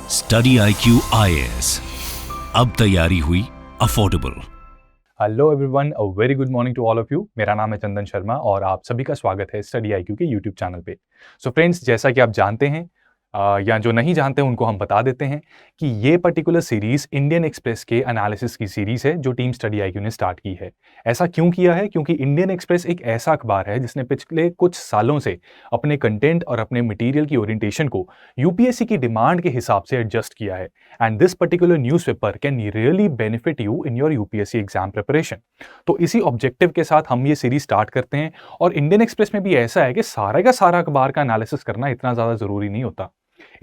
Study IQ IAS, अब तैयारी हुई affordable. Hello everyone, a very good morning to all of you. मेरा नाम है चंदन शर्मा और आप सभी का स्वागत है स्टडी IQ के यूट्यूब चैनल पे। सो फ्रेंड्स, जैसा कि आप जानते हैं या जो नहीं जानते हैं उनको हम बता देते हैं कि ये पर्टिकुलर सीरीज इंडियन एक्सप्रेस के एनालिसिस की सीरीज है जो टीम स्टडी IQ ने स्टार्ट की है। ऐसा क्यों किया है? क्योंकि इंडियन एक्सप्रेस एक ऐसा अखबार है जिसने पिछले कुछ सालों से अपने कंटेंट और अपने मटेरियल की ओरिएंटेशन को यूपीएससी की डिमांड के हिसाब से एडजस्ट किया है। And this particular newspaper can really benefit you in your UPSC exam preparation. तो इसी ऑब्जेक्टिव के साथ हम ये सीरीज स्टार्ट करते हैं। और इंडियन एक्सप्रेस में भी ऐसा है कि सारा का सारा अखबार का एनालिसिस करना इतना ज्यादा जरूरी नहीं होता।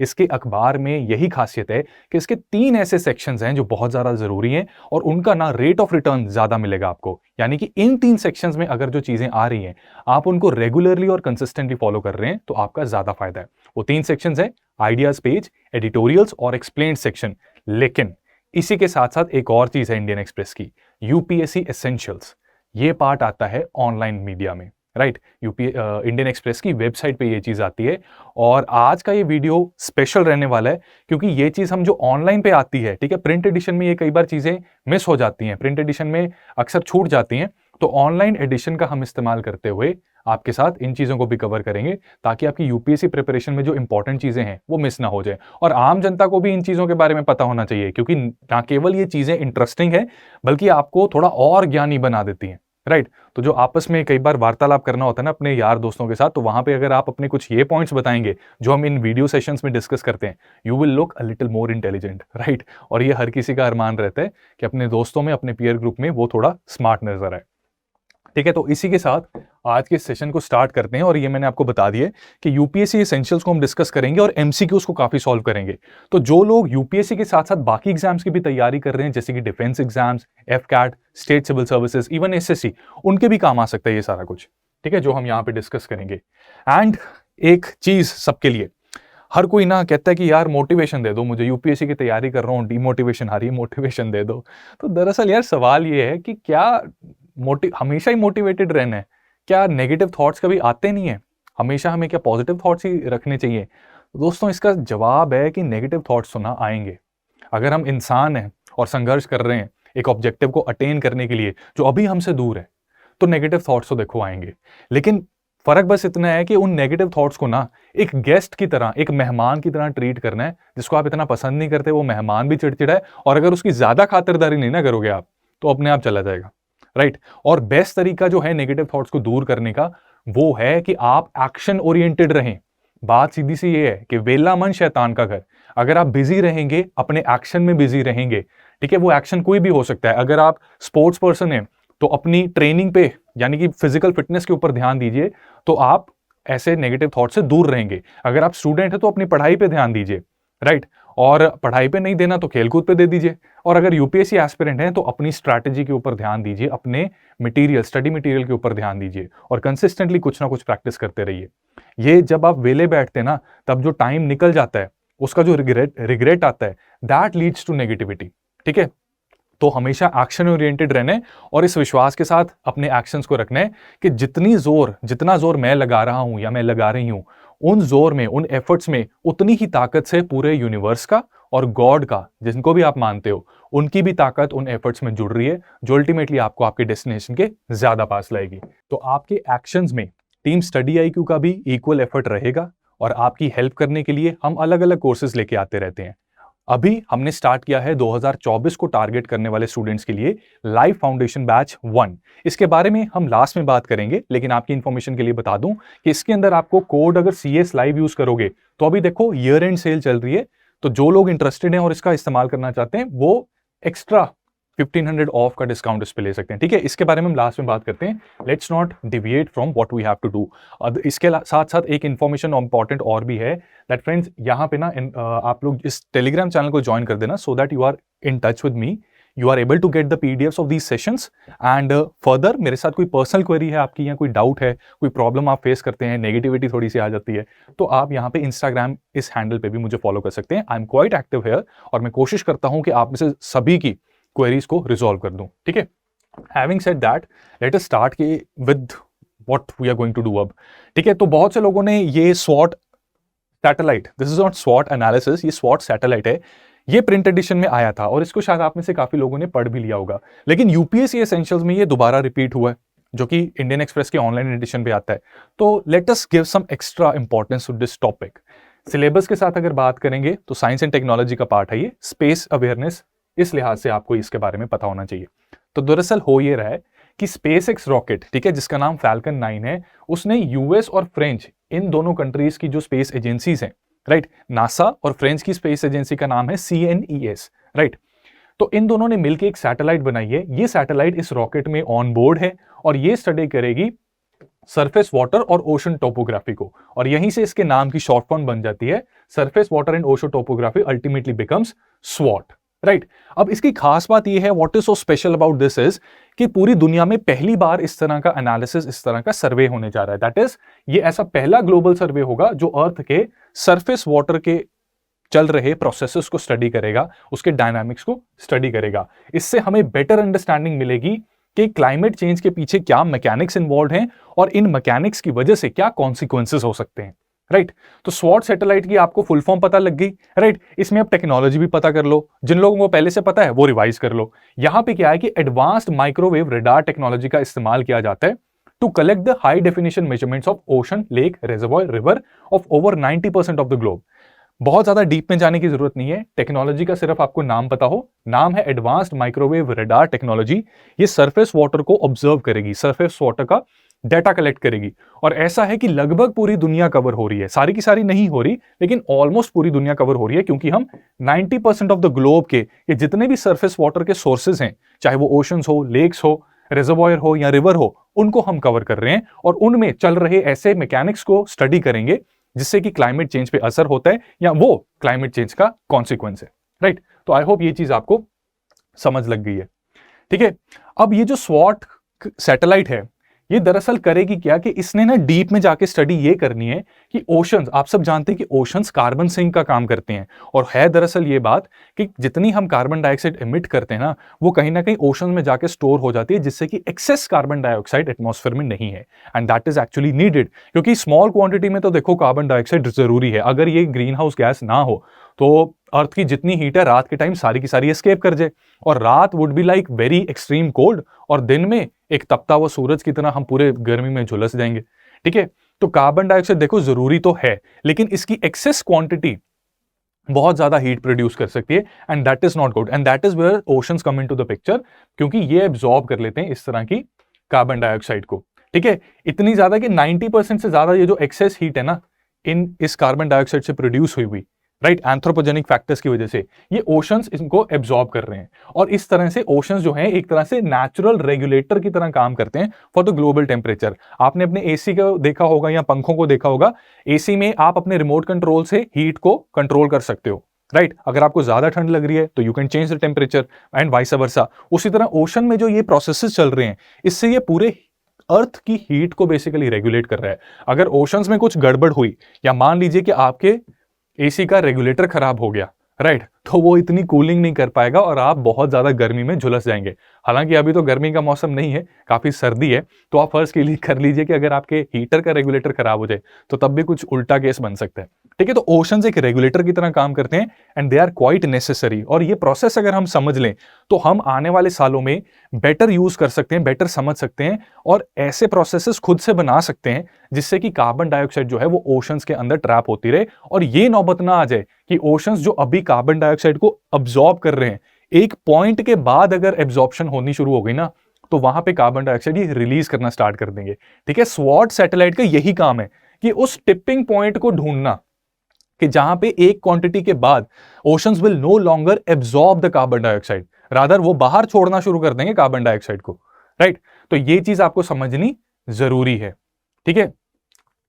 इसके अखबार में यही खासियत है कि इसके 3 ऐसे सेक्शंस हैं जो बहुत ज्यादा जरूरी हैं और उनका ना रेट ऑफ रिटर्न ज्यादा मिलेगा आपको। यानी कि इन 3 सेक्शंस में अगर जो चीजें आ रही हैं आप उनको रेगुलरली और कंसिस्टेंटली फॉलो कर रहे हैं तो आपका ज्यादा फायदा है। वो 3 सेक्शंस हैं, आइडियाज पेज, एडिटोरियल्स और एक्सप्लेन्ड सेक्शन। लेकिन इसी के साथ साथ एक और चीज है इंडियन एक्सप्रेस की, यूपीएससी एसेंशियल्स। ये पार्ट आता है ऑनलाइन मीडिया में, राइट। इंडियन एक्सप्रेस की वेबसाइट पे ये चीज आती है। और आज का ये वीडियो स्पेशल रहने वाला है क्योंकि ये चीज हम जो ऑनलाइन पे आती है, ठीक है, प्रिंट एडिशन में ये कई बार चीजें मिस हो जाती हैं, प्रिंट एडिशन में अक्सर छूट जाती हैं। तो ऑनलाइन एडिशन का हम इस्तेमाल करते हुए आपके साथ इन चीजों को भी कवर करेंगे ताकि आपकी यूपीएससी प्रिपरेशन में जो इंपॉर्टेंट चीजें हैं वो मिस ना हो जाए। और आम जनता को भी इन चीजों के बारे में पता होना चाहिए क्योंकि ना केवल ये चीजें इंटरेस्टिंग है बल्कि आपको थोड़ा और ज्ञानी बना देती हैं, राइट। तो जो आपस में कई बार वार्तालाप करना होता है ना अपने यार दोस्तों के साथ, तो वहां पे अगर आप अपने कुछ ये पॉइंट्स बताएंगे जो हम इन वीडियो सेशंस में डिस्कस करते हैं, you will look a little more intelligent, right. और ये हर किसी का अरमान रहता है कि अपने दोस्तों में, अपने पीयर ग्रुप में वो थोड़ा स्मार्ट नजर आए, ठीक है। तो इसी के साथ आज के सेशन को स्टार्ट करते हैं। और ये मैंने आपको बता दिया कि यूपीएससी एसेंशियल्स को हम डिस्कस करेंगे और एमसीक्यूज को काफी सॉल्व करेंगे। तो जो लोग यूपीएससी के साथ साथ बाकी एग्जाम्स की भी तैयारी कर रहे हैं जैसे कि defence exams, AFCAT, state civil services, even SSC, उनके भी काम आ सकता है ये सारा कुछ, ठीक है, जो हम यहाँ पे डिस्कस करेंगे। एंड एक चीज सबके लिए, हर कोई ना कहता है कि यार मोटिवेशन दे दो मुझे, यूपीएससी की तैयारी कर रहा हूँ, डिमोटिवेशन आ रही है, मोटिवेशन दे दो। तो दरअसल यार सवाल ये है कि क्या हमेशा ही मोटिवेटेड रहना है? क्या नेगेटिव थॉट्स कभी आते नहीं है? हमेशा हमें क्या पॉजिटिव थॉट्स ही रखने चाहिए? तो दोस्तों इसका जवाब है कि नेगेटिव थॉट्स तो ना आएंगे। अगर हम इंसान हैं और संघर्ष कर रहे हैं एक ऑब्जेक्टिव को अटेन करने के लिए जो अभी हमसे दूर है, तो नेगेटिव थॉट्स तो देखो आएंगे। लेकिन फर्क बस इतना है कि उन नेगेटिव थॉट्स को ना एक गेस्ट की तरह, एक मेहमान की तरह ट्रीट करना है। जिसको आप इतना पसंद नहीं करते वो मेहमान भी चिड़चिड़ा है, और अगर उसकी ज्यादा खातिरदारी नहीं ना करोगे आप तो अपने आप चला जाएगा, राइट। और बेस्ट तरीका जो है नेगेटिव थॉट्स को दूर करने का वो है कि आप एक्शन ओरिएंटेड रहें। बात सीधी सी ये है कि वेला मन शैतान का घर। अगर आप बिजी रहेंगे, अपने एक्शन में बिजी रहेंगे, ठीक है, वो एक्शन कोई भी हो सकता है। अगर आप स्पोर्ट्स पर्सन हैं तो अपनी ट्रेनिंग पे यानी कि फिजिकल फिटनेस के ऊपर ध्यान दीजिए, तो आप ऐसे नेगेटिव थॉट से दूर रहेंगे। अगर आप स्टूडेंट हैं तो अपनी पढ़ाई पे ध्यान दीजिए, राइट। और पढ़ाई पे नहीं देना तो खेलकूद पे दे दीजिए। और अगर यूपीएससी एस्पिरेंट हैं तो अपनी स्ट्रैटेजी के ऊपर ध्यान दीजिए, अपने मटेरियल, स्टडी मटेरियल के ऊपर ध्यान दीजिए और कंसिस्टेंटली कुछ ना कुछ प्रैक्टिस करते रहिए। ये जब आप वेले बैठते हैं ना, तब जो टाइम निकल जाता है उसका जो रिग्रेट आता है, दैट लीड्स टू नेगेटिविटी, ठीक है। तो हमेशा एक्शन ओरिएंटेड रहना है और इस विश्वास के साथ अपने एक्शंस को रखना है कि जितना जोर मैं लगा रहा हूं या मैं लगा रही हूं, उन जोर में, उन एफर्ट्स में उतनी ही ताकत से पूरे यूनिवर्स का और गॉड का, जिनको भी आप मानते हो, उनकी भी ताकत उन एफर्ट्स में जुड़ रही है जो अल्टीमेटली आपको आपके डेस्टिनेशन के ज्यादा पास लाएगी। तो आपके एक्शंस में टीम स्टडी IQ का भी इक्वल एफर्ट रहेगा और आपकी हेल्प करने के लिए हम अलग अलग कोर्सेज लेके आते रहते हैं। अभी हमने स्टार्ट किया है 2024 को टारगेट करने वाले स्टूडेंट्स के लिए लाइव फाउंडेशन बैच 1। इसके बारे में हम लास्ट में बात करेंगे, लेकिन आपकी इंफॉर्मेशन के लिए बता दूं कि इसके अंदर आपको कोड अगर CS लाइव यूज करोगे तो अभी देखो ईयर एंड सेल चल रही है। तो जो लोग इंटरेस्टेड हैं और इसका इस्तेमाल करना चाहते हैं वो एक्स्ट्रा 1500 ऑफ का डिस्काउंट इस पे ले सकते हैं, ठीक है। इसके बारे में हम लास्ट में बात करते हैं। Let's not deviate from what we have to do. इसके साथ साथ एक इन्फॉर्मेशन इंपॉर्टेंट और भी है दैट फ्रेंड्स, यहाँ पे ना आप लोग इस टेलीग्राम चैनल को ज्वाइन कर देना so that you are in touch with me, you are able to get the PDFs of these sessions. And further मेरे साथ कोई पर्सनल क्वेरी है आपकी या कोई डाउट है, कोई प्रॉब्लम आप फेस करते हैं, नेगेटिविटी थोड़ी सी आ जाती है, तो आप यहाँ पे इंस्टाग्राम इस हैंडल पे भी मुझे फॉलो कर सकते हैं। I am quite active here और मैं कोशिश करता हूँ कि आप में से सभी की क्वेरीज को रिजॉल्व कर दूं, ठीक है। Having said that, let us start with what we are going to do अब, ठीक है। तो बहुत से लोगों ने ये स्वॉट सैटेलाइट, दिस इज नॉट स्वॉट एनालिसिस, ये स्वॉट सैटेलाइट है, ये प्रिंट एडिशन में आया था और इसको शायद आप में से काफी लोगों ने पढ़ भी लिया होगा, लेकिन यूपीएससी एसेंशियल्स में ये दोबारा रिपीट हुआ है, जो कि इंडियन एक्सप्रेस के ऑनलाइन एडिशन पे आता है। तो let us give some extra importance to this topic. Syllabus के साथ अगर बात करेंगे तो साइंस एंड टेक्नोलॉजी का पार्ट है ये, स्पेस अवेयरनेस, इस लिहाज से आपको इसके बारे में पता होना चाहिए। तो दरअसल हो ये रहा है कि स्पेस एक्स रॉकेट, ठीक है, जिसका नाम फैल्कन 9 है, उसने यूएस और फ्रेंच, इन दोनों कंट्रीज की जो स्पेस एजेंसीज हैं, राइट, नासा और फ्रेंच की स्पेस एजेंसी का नाम है CNES, राइट, तो इन दोनों ने मिलकर एक सैटेलाइट बनाई है। ये सैटेलाइट इस रॉकेट में ऑन बोर्ड है और ये स्टडी करेगी सरफेस वाटर और ओशन टोपोग्राफी को, और यहीं से इसके नाम की शॉर्ट फॉर्म बन जाती है surface water and ocean topography, ultimately becomes स्वॉट, राइट। अब इसकी खास बात यह है, what is so special about this is कि पूरी दुनिया में पहली बार इस तरह का एनालिसिस, इस तरह का सर्वे होने जा रहा है। दैट इज, ये ऐसा पहला ग्लोबल सर्वे होगा जो अर्थ के सरफेस वाटर के चल रहे प्रोसेसेस को स्टडी करेगा, उसके डायनामिक्स को स्टडी करेगा। इससे हमें बेटर अंडरस्टैंडिंग मिलेगी कि क्लाइमेट चेंज के पीछे क्या मैकेनिक्स इन्वॉल्व हैं और इन मैकेनिक्स की वजह से क्या कॉन्सिक्वेंसेस हो सकते हैं, राइट। तो स्वॉट सैटेलाइट की आपको फुल फॉर्म पता लग गई, राइट। इसमें अब टेक्नोलॉजी भी पता कर लो, जिन लोगों को पहले से पता है वो रिवाइज कर लो। यहां पे क्या है कि एडवांस्ड माइक्रोवेव रेडार टेक्नोलॉजी का इस्तेमाल किया जाता है to collect the high definition measurements of ocean, lake, reservoir, river of over 90% of the globe. बहुत ज्यादा डीप में जाने की जरूरत नहीं है, टेक्नोलॉजी का सिर्फ आपको नाम पता हो, नाम है एडवांस्ड माइक्रोवेव रेडार टेक्नोलॉजी। ये सरफेस वाटर को ऑब्जर्व करेगी, सरफेस वाटर का डाटा कलेक्ट करेगी, और ऐसा है कि लगभग पूरी दुनिया कवर हो रही है, सारी की सारी नहीं हो रही लेकिन ऑलमोस्ट पूरी दुनिया कवर हो रही है, क्योंकि हम 90% ऑफ द ग्लोब के ये जितने भी सरफेस वाटर के सोर्सेज हैं, चाहे वो ओशंस हो, लेक्स हो, रिजर्वॉयर हो या रिवर हो, उनको हम कवर कर रहे हैं और उनमें चल रहे ऐसे मैकेनिक्स को स्टडी करेंगे जिससे कि क्लाइमेट चेंज पे असर होता है या वो क्लाइमेट चेंज का कॉन्सिक्वेंस है, राइट। तो आई होप ये चीज आपको समझ लग गई है, ठीक है। अब ये जो स्वॉट सैटेलाइट है, ये दरअसल करेगी क्या कि इसने ना डीप में जाके स्टडी ये करनी है कि ओशंस, आप सब जानते हैं कि ओशंस कार्बन सिंक का काम करते हैं, और है दरअसल ये बात कि जितनी हम कार्बन डाइऑक्साइड एमिट करते हैं ना कहीं ओशन में जाके स्टोर हो जाती है, जिससे कि एक्सेस कार्बन डाइऑक्साइड एटमॉस्फेयर में नहीं है, and that is actually needed. क्योंकि स्मॉल क्वांटिटी में तो देखो कार्बन डाइऑक्साइड जरूरी है, अगर ये ग्रीन हाउस गैस ना हो तो अर्थ की जितनी हीट है रात के टाइम सारी की सारी एस्केप कर जाए, और रात would be like very extreme cold, और दिन में एक तपता हुआ सूरज की तरह हम पूरे गर्मी में झुलस जाएंगे, ठीक है। तो कार्बन डाइऑक्साइड देखो जरूरी तो है, लेकिन इसकी एक्सेस क्वांटिटी बहुत ज्यादा हीट प्रोड्यूस कर सकती है, and that is not good, and that is where oceans come into the picture, क्योंकि ये एब्जॉर्ब कर लेते हैं इस तरह की कार्बन डाइऑक्साइड को, ठीक है। इतनी ज्यादा कि 90% से ज्यादा ये जो एक्सेस हीट है ना इस कार्बन डाइऑक्साइड से प्रोड्यूस हुई, राइट, एंथ्रोपोजेनिक फैक्टर्स की वजह से ये ओशंस इनको एब्जॉर्ब कर रहे हैं, और इस तरह से ओशंस जो हैं एक तरह से नेचुरल रेगुलेटर की तरह काम करते हैं फॉर द ग्लोबल टेम्परेचर। आपने अपने एसी को देखा होगा या पंखों को देखा होगा, एसी में आप अपने रिमोट कंट्रोल से हीट को कंट्रोल कर सकते हो, राइट। अगर आपको ज्यादा ठंड लग रही है तो you can change the temperature and vice versa. उसी तरह ओशन में जो ये प्रोसेसेस चल रहे हैं, इससे ये पूरे अर्थ की हीट को बेसिकली रेगुलेट कर रहा है। अगर ओशंस में कुछ गड़बड़ हुई, या मान लीजिए कि आपके एसी का रेगुलेटर खराब हो गया, राइट, तो वो इतनी कूलिंग नहीं कर पाएगा और आप बहुत ज्यादा गर्मी में झुलस जाएंगे। हालांकि अभी तो गर्मी का मौसम नहीं है, काफी सर्दी है, तो आप फर्ज के लिए कर लीजिए कि अगर आपके हीटर का रेगुलेटर खराब हो जाए तो तब भी कुछ उल्टा केस बन सकता है, ठीक है। तो ओशंस एक रेगुलेटर की तरह काम करते हैं, and they are quite necessary, और ये प्रोसेस अगर हम समझ लें तो हम आने वाले सालों में बेटर यूज कर सकते हैं, बेटर समझ सकते हैं, और ऐसे प्रोसेसेस खुद से बना सकते हैं जिससे कि कार्बन डाइऑक्साइड जो है वो ओशंस के अंदर ट्रैप होती रहे, और ये नौबत ना आ जाए कि ओशंस जो अभी कार्बन डाइऑक्साइड को अब्सॉर्ब कर रहे हैं, एक पॉइंट के बाद अगर एब्जॉर्प्शन होनी शुरू हो गई ना, तो वहां पे कार्बन डाइऑक्साइड ये रिलीज करना स्टार्ट कर देंगे, ठीक है। स्वॉट सैटेलाइट का यही काम है कि उस टिपिंग पॉइंट को ढूंढना कि जहां पे एक क्वांटिटी के बाद oceans will no longer absorb the carbon dioxide, rather वो बाहर छोड़ना शुरू कर देंगे कार्बन डाइऑक्साइड को, राइट। तो ये चीज आपको समझनी जरूरी है, ठीक है।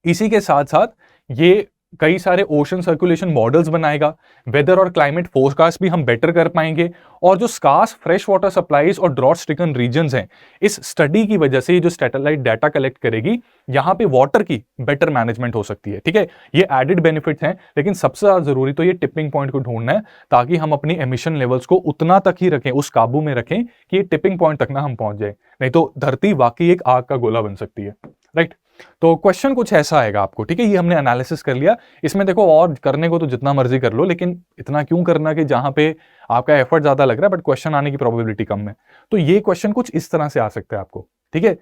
इसी के साथ साथ ये कई सारे ओशन सर्कुलेशन मॉडल्स बनाएगा, वेदर और क्लाइमेट फोरकास्ट भी हम बेटर कर पाएंगे, और जो स्कार्स फ्रेश वाटर सप्लाईज और ड्रॉट स्ट्रिकन रीजन्स हैं, इस स्टडी की वजह से जो सैटेलाइट डाटा कलेक्ट करेगी, यहां पे वाटर की बेटर मैनेजमेंट हो सकती है, ठीक है। ये एडेड बेनिफिट्स हैं, लेकिन सबसे ज्यादा जरूरी तो ये टिपिंग पॉइंट को ढूंढना है, ताकि हम अपनी एमिशन लेवल्स को उतना तक ही रखें, उस काबू में रखें कि ये टिपिंग पॉइंट तक ना हम पहुंच जाए, नहीं तो धरती वाकई एक आग का गोला बन सकती है, राइट। तो क्वेश्चन कुछ ऐसा आएगा आपको, ठीक है। ये हमने एनालिसिस कर लिया। इसमें देखो और करने को तो जितना मर्जी कर लो, लेकिन इतना क्यों करना कि जहां पे आपका एफर्ट ज्यादा लग रहा है बट क्वेश्चन आने की प्रोबेबिलिटी कम है। तो ये क्वेश्चन कुछ इस तरह से आ सकता है आपको, ठीक है।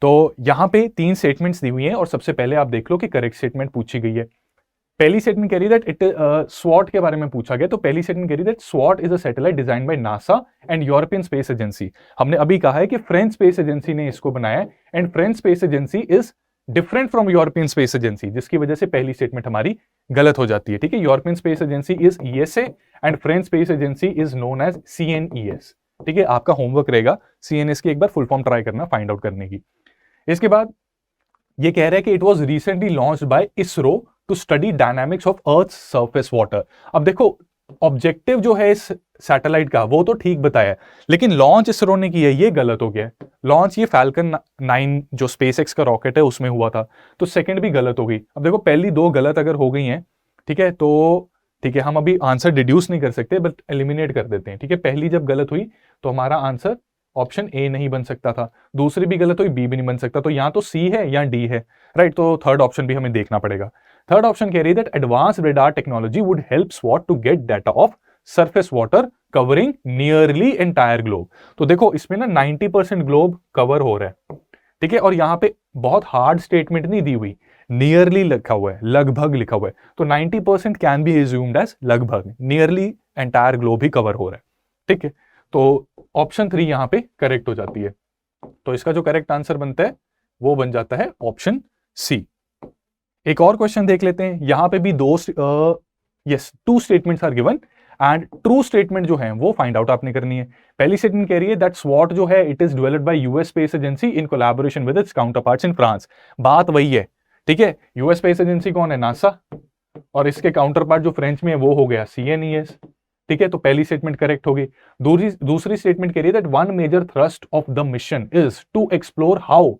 तो यहाँ पे 3 स्टेटमेंट्स दी हुई हैं और सबसे पहले आप देख लो कि करेक्ट स्टेटमेंट पूछी गई है। पहली स्टेटमेंट कह रही है दैट स्वॉट के बारे में पूछा गया। तो पहली स्टेटमेंट कह रही है दैट स्वॉट is a satellite design by NASA and European space Agency. हमने अभी कहा है कि फ्रेंच स्पेस एजेंसी ने इसको बनाया है and French space agency is different from European space agency, जिसकी वजह से पहली स्टेटमेंट हमारी गलत हो जाती है, ठीक है। European space agency is ESA and French space agency is known as CNES, ठीक है। आपका होमवर्क रहेगा सीएनएस की एक बार फुल फॉर्म ट्राई करना फाइंड आउट करने की। इसके बाद ये कह रहा है कि it was recently launched by ISRO to study dynamics of earth surface water. अब देखो ऑब्जेक्टिव जो है इस सैटेलाइट का वो तो ठीक बताया है, लेकिन लॉन्च इसरो ने किया ये गलत हो गया। लॉन्च ये फैल्कन 9 जो स्पेसएक्स का रॉकेट है उसमें हुआ था, तो सेकंड भी गलत हो गई। अब देखो पहली 2 गलत अगर हो गई हैं, ठीक है, तो ठीक है हम अभी आंसर डिड्यूस नहीं कर सकते बट एलिमिनेट कर देते हैं, ठीक है। पहली जब गलत हुई तो हमारा आंसर ऑप्शन ए नहीं बन सकता था, दूसरी भी गलत हुई बी भी नहीं बन सकता, तो यहाँ तो सी है या डी है, राइट। तो थर्ड ऑप्शन भी हमें देखना पड़ेगा। थर्ड ऑप्शन कह रही है that advance radar technology would help स्वॉट to get data of surface water covering nearly entire globe. तो देखो इसमें ना 90% ग्लोब कवर हो रहा है, ठीक है, और यहाँ पे बहुत हार्ड स्टेटमेंट नहीं दी हुई, नियरली लिखा हुआ है, लगभग लिखा हुआ है, तो 90% कैन बी एज्यूम्ड एज लगभग, नियरली एंटायर ग्लोब ही कवर हो रहा है, ठीक है। तो ऑप्शन 3 यहां पे करेक्ट हो जाती है। तो इसका जो करेक्ट आंसर बनता है वो बन जाता है ऑप्शन सी। एक और क्वेश्चन देख लेते हैं। यहां पे भी 2 statements are given and true statement जो है वो फाइंड आउट आपने करनी है। पहली स्टेटमेंट कह रही है दैट स्वॉट जो है it is developed by US space agency in collaboration with its counterparts in France. बात वही है, ठीक है। यूएस स्पेस एजेंसी कौन है? नासा, और इसके काउंटरपार्ट जो फ्रेंच में है वो हो गया सीएनईएस, ठीक है। तो पहली स्टेटमेंट करेक्ट होगी। दूसरी स्टेटमेंट कह रही है that one major thrust of the mission is to explore how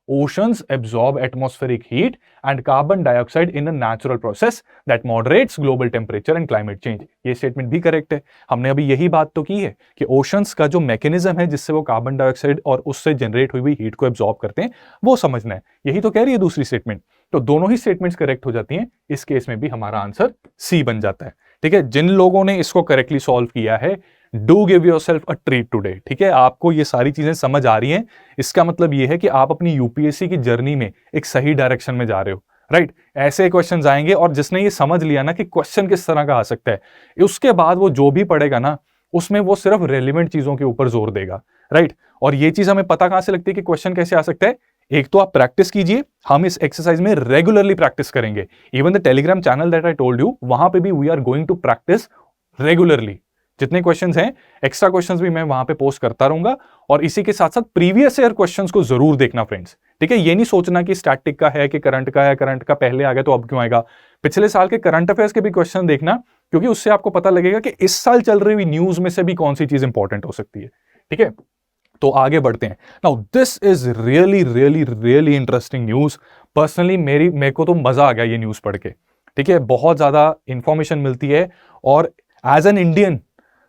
oceans absorb atmospheric heat and carbon dioxide in a natural process that moderates global temperature and climate change। ये statement भी correct है। हमने अभी यही बात तो की है कि ओशंस का जो मैकेनिज्म है जिससे वो कार्बन डाइऑक्साइड और उससे जनरेट हुई हीट को एब्जॉर्ब करते हैं वो समझना है, यही तो कह रही है दूसरी स्टेटमेंट। तो दोनों ही स्टेटमेंट्स करेक्ट हो जाती हैं। इस केस में भी हमारा आंसर सी बन जाता है, ठीक है। जिन लोगों ने इसको करेक्टली सॉल्व किया है, do give yourself a treat today, ठीक है। आपको ये सारी चीजें समझ आ रही हैं, इसका मतलब ये है कि आप अपनी यूपीएससी की जर्नी में एक सही डायरेक्शन में जा रहे हो, राइट। ऐसे क्वेश्चंस आएंगे और जिसने ये समझ लिया ना कि क्वेश्चन किस तरह का आ सकता है, उसके बाद वो जो भी पढ़ेगा ना उसमें वो सिर्फ रेलिवेंट चीजों के ऊपर जोर देगा, राइट। और ये चीज हमें पता कहां से लगती है कि क्वेश्चन कैसे आ सकता है। एक तो आप प्रैक्टिस कीजिए, हम इस एक्सरसाइज में रेगुलरली प्रैक्टिस करेंगे। Even the Telegram channel that I told you, वहां पे भी we are going to practice regularly. जितने क्वेश्चंस हैं, एक्स्ट्रा क्वेश्चंस भी मैं वहां पे पोस्ट करता रहूंगा, और इसी के साथ साथ प्रीवियस ईयर क्वेश्चंस को जरूर देखना फ्रेंड्स, ठीक है। ये नहीं सोचना कि स्टैटिक का है कि करंट का है, करंट का पहले आ गया तो अब क्यों आएगा। पिछले साल के करंट अफेयर्स के भी क्वेश्चन देखना, क्योंकि उससे आपको पता लगेगा कि इस साल चल रही हुई न्यूज में से भी कौन सी चीज इंपॉर्टेंट हो सकती है, ठीक है। तो आगे बढ़ते हैं। Now this is really really really interesting news. Personally मेरे को तो मजा आ गया ये न्यूज पढ़ के, ठीक है। बहुत ज्यादा इंफॉर्मेशन मिलती है, और एज एन इंडियन,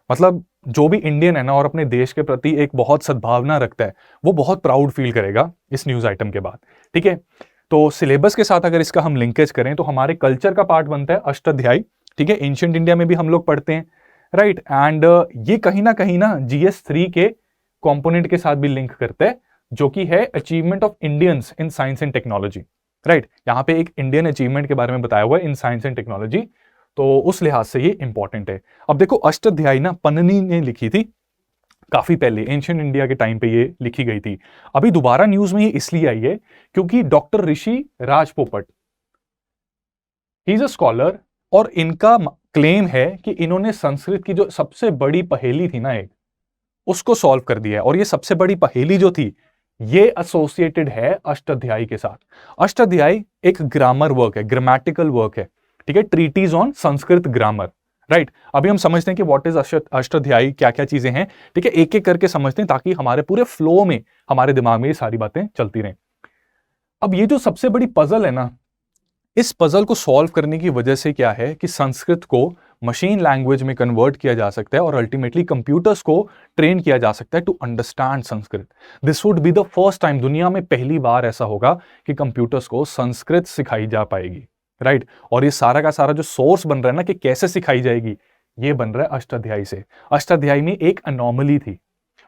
मतलब जो भी इंडियन है ना और अपने देश के प्रति एक बहुत सद्भावना रखता है, वो बहुत प्राउड फील करेगा इस न्यूज आइटम के बाद, ठीक है। तो सिलेबस के साथ अगर इसका हम लिंकेज करें तो हमारे कल्चर का पार्ट बनता है अष्टाध्यायी, ठीक है। एंशिएंट इंडिया में भी हम लोग पढ़ते हैं, राइट। एंड ये कहीं ना GS3 के कंपोनेंट के साथ भी लिंक करता है, जो कि है achievement of Indians in science and technology, right. यहां पे एक इंडियन अचीवमेंट के बारे में बताया हुआ है इन साइंस एंड टेक्नोलॉजी, तो उस लिहाज से ये इंपॉर्टेंट है। अब देखो अष्टाध्यायी ना पन्नी ने लिखी थी काफी पहले, एंशिएंट इंडिया के टाइम पे ये लिखी गई थी। अभी दोबारा न्यूज में ये इसलिए आई है क्योंकि doctor Rishi Rajpopat, he is a scholar, और इनका क्लेम है कि इन्होंने संस्कृत की जो सबसे बड़ी पहेली थी ना एक, उसको सॉल्व कर दिया है। और ये सबसे बड़ी पहेली जो थी ये एसोसिएटेड है अष्टाध्यायी के साथ। अष्टाध्यायी एक ग्रामर वर्क है, ग्रामेटिकल वर्क है, ठीक है, treatise on Sanskrit grammar, right. अभी हम समझते हैं कि व्हाट इज अष्टाध्यायी, क्या क्या चीजें हैं, ठीक है, एक एक करके समझते हैं ताकि हमारे पूरे फ्लो में हमारे दिमाग में ये सारी बातें चलती रहें। अब ये जो सबसे बड़ी पजल है ना, इस पजल को सॉल्व करने की वजह से क्या है कि संस्कृत को मशीन लैंग्वेज में कन्वर्ट किया जा सकता है और अल्टीमेटली कंप्यूटर्स को ट्रेन किया जा सकता है to understand Sanskrit. This would be the first time, दुनिया में पहली बार ऐसा होगा कि कंप्यूटर्स को संस्कृत सिखाई जा पाएगी, राइट। और ये सारा का सारा जो सोर्स बन रहा है ना कि कैसे सिखाई जाएगी, ये बन रहा है अष्टाध्यायी से। अष्टाध्यायी में एक अनोमली थी,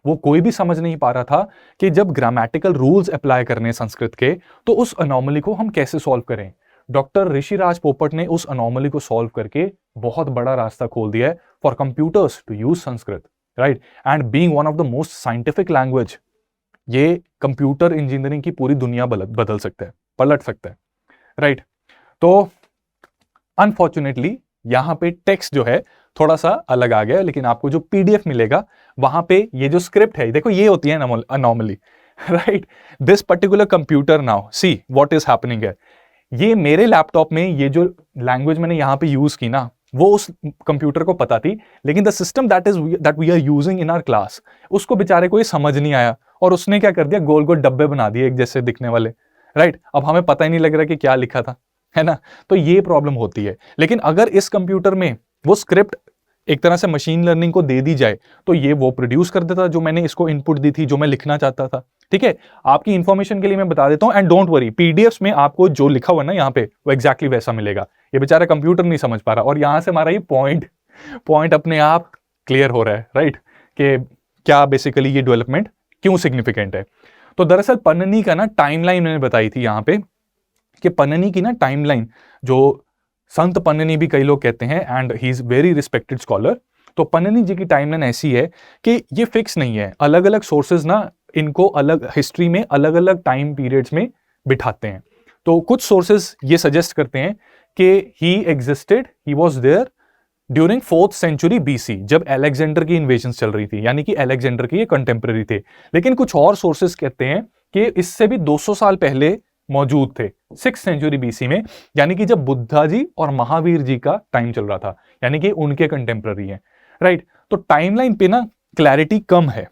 वो कोई भी समझ नहीं पा रहा था कि जब ग्रामेटिकल रूल्स अप्लाई करने संस्कृत के, तो उस अनोमली को हम कैसे सॉल्व करें। डॉक्टर ऋषिराज पोपट ने उस अनोमली को सॉल्व करके बहुत बड़ा रास्ता खोल दिया है for computers to use Sanskrit, right. And being one of the most scientific language, ये कंप्यूटर इंजीनियरिंग की पूरी दुनिया बदल सकता है, पलट सकता है, राइट। तो अनफॉर्चुनेटली यहां पे टेक्स्ट जो है थोड़ा सा अलग आ गया, लेकिन आपको जो पीडीएफ मिलेगा वहां पे ये जो स्क्रिप्ट है, देखो ये होती है anomaly, right. This particular computer now see what is happening है, ये मेरे लैपटॉप में ये जो लैंग्वेज मैंने यहां पे यूज की ना, वो उस कंप्यूटर को पता थी, लेकिन the system that we are using in our class, उसको बेचारे को ये समझ नहीं आया और उसने क्या कर दिया, गोल गोल डब्बे बना दिए एक जैसे दिखने वाले, राइट। अब हमें पता ही नहीं लग रहा कि क्या लिखा था, है ना। तो ये प्रॉब्लम होती है। लेकिन अगर इस कंप्यूटर में वो स्क्रिप्ट एक तरह से मशीन लर्निंग को दे दी जाए, तो ये वो प्रोड्यूस कर देता जो मैंने इसको इनपुट दी थी, जो मैं लिखना चाहता था, ठीक है। आपकी इंफॉर्मेशन के लिए मैं बता देता हूं, एंड डोंट वरी, पीडीएफ्स में आपको जो लिखा हुआ ना यहाँ पे, वो एग्जैक्टली वैसा मिलेगा। ये बेचारा कंप्यूटर नहीं समझ पा रहा, और यहां से हमारा ये पॉइंट अपने आप क्लियर हो रहा है, राइट, कि क्या बेसिकली ये डेवलपमेंट क्यों सिग्निफिकेंट है। तो दरअसल पन्ननी का ना टाइमलाइन मैंने बताई थी यहाँ पे, कि पन्ननी की ना टाइमलाइन, जो संत पन्ननी भी कई लोग कहते हैं, and he is very respected scholar. तो पन्ननी जी की टाइमलाइन ऐसी है कि ये फिक्स नहीं है, अलग अलग सोर्सेज ना इनको अलग हिस्ट्री में अलग अलग टाइम पीरियड्स में बिठाते हैं। तो कुछ सोर्सेज ये सजेस्ट करते हैं कि he existed, he was there during 4th century BC, जब अलेक्जेंडर की इन्वेजन चल रही थी, यानी कि अलेक्जेंडर के ये कंटेम्प्रेरी थे। लेकिन कुछ और सोर्सेज कहते हैं कि इससे भी 200 साल पहले मौजूद थे, 6th सेंचुरी बीसी में, यानी कि जब बुद्धा जी और महावीर जी का टाइम चल रहा था, यानी कि उनके कंटेम्प्रेरी हैं, राइट। तो टाइमलाइन पे ना क्लैरिटी कम है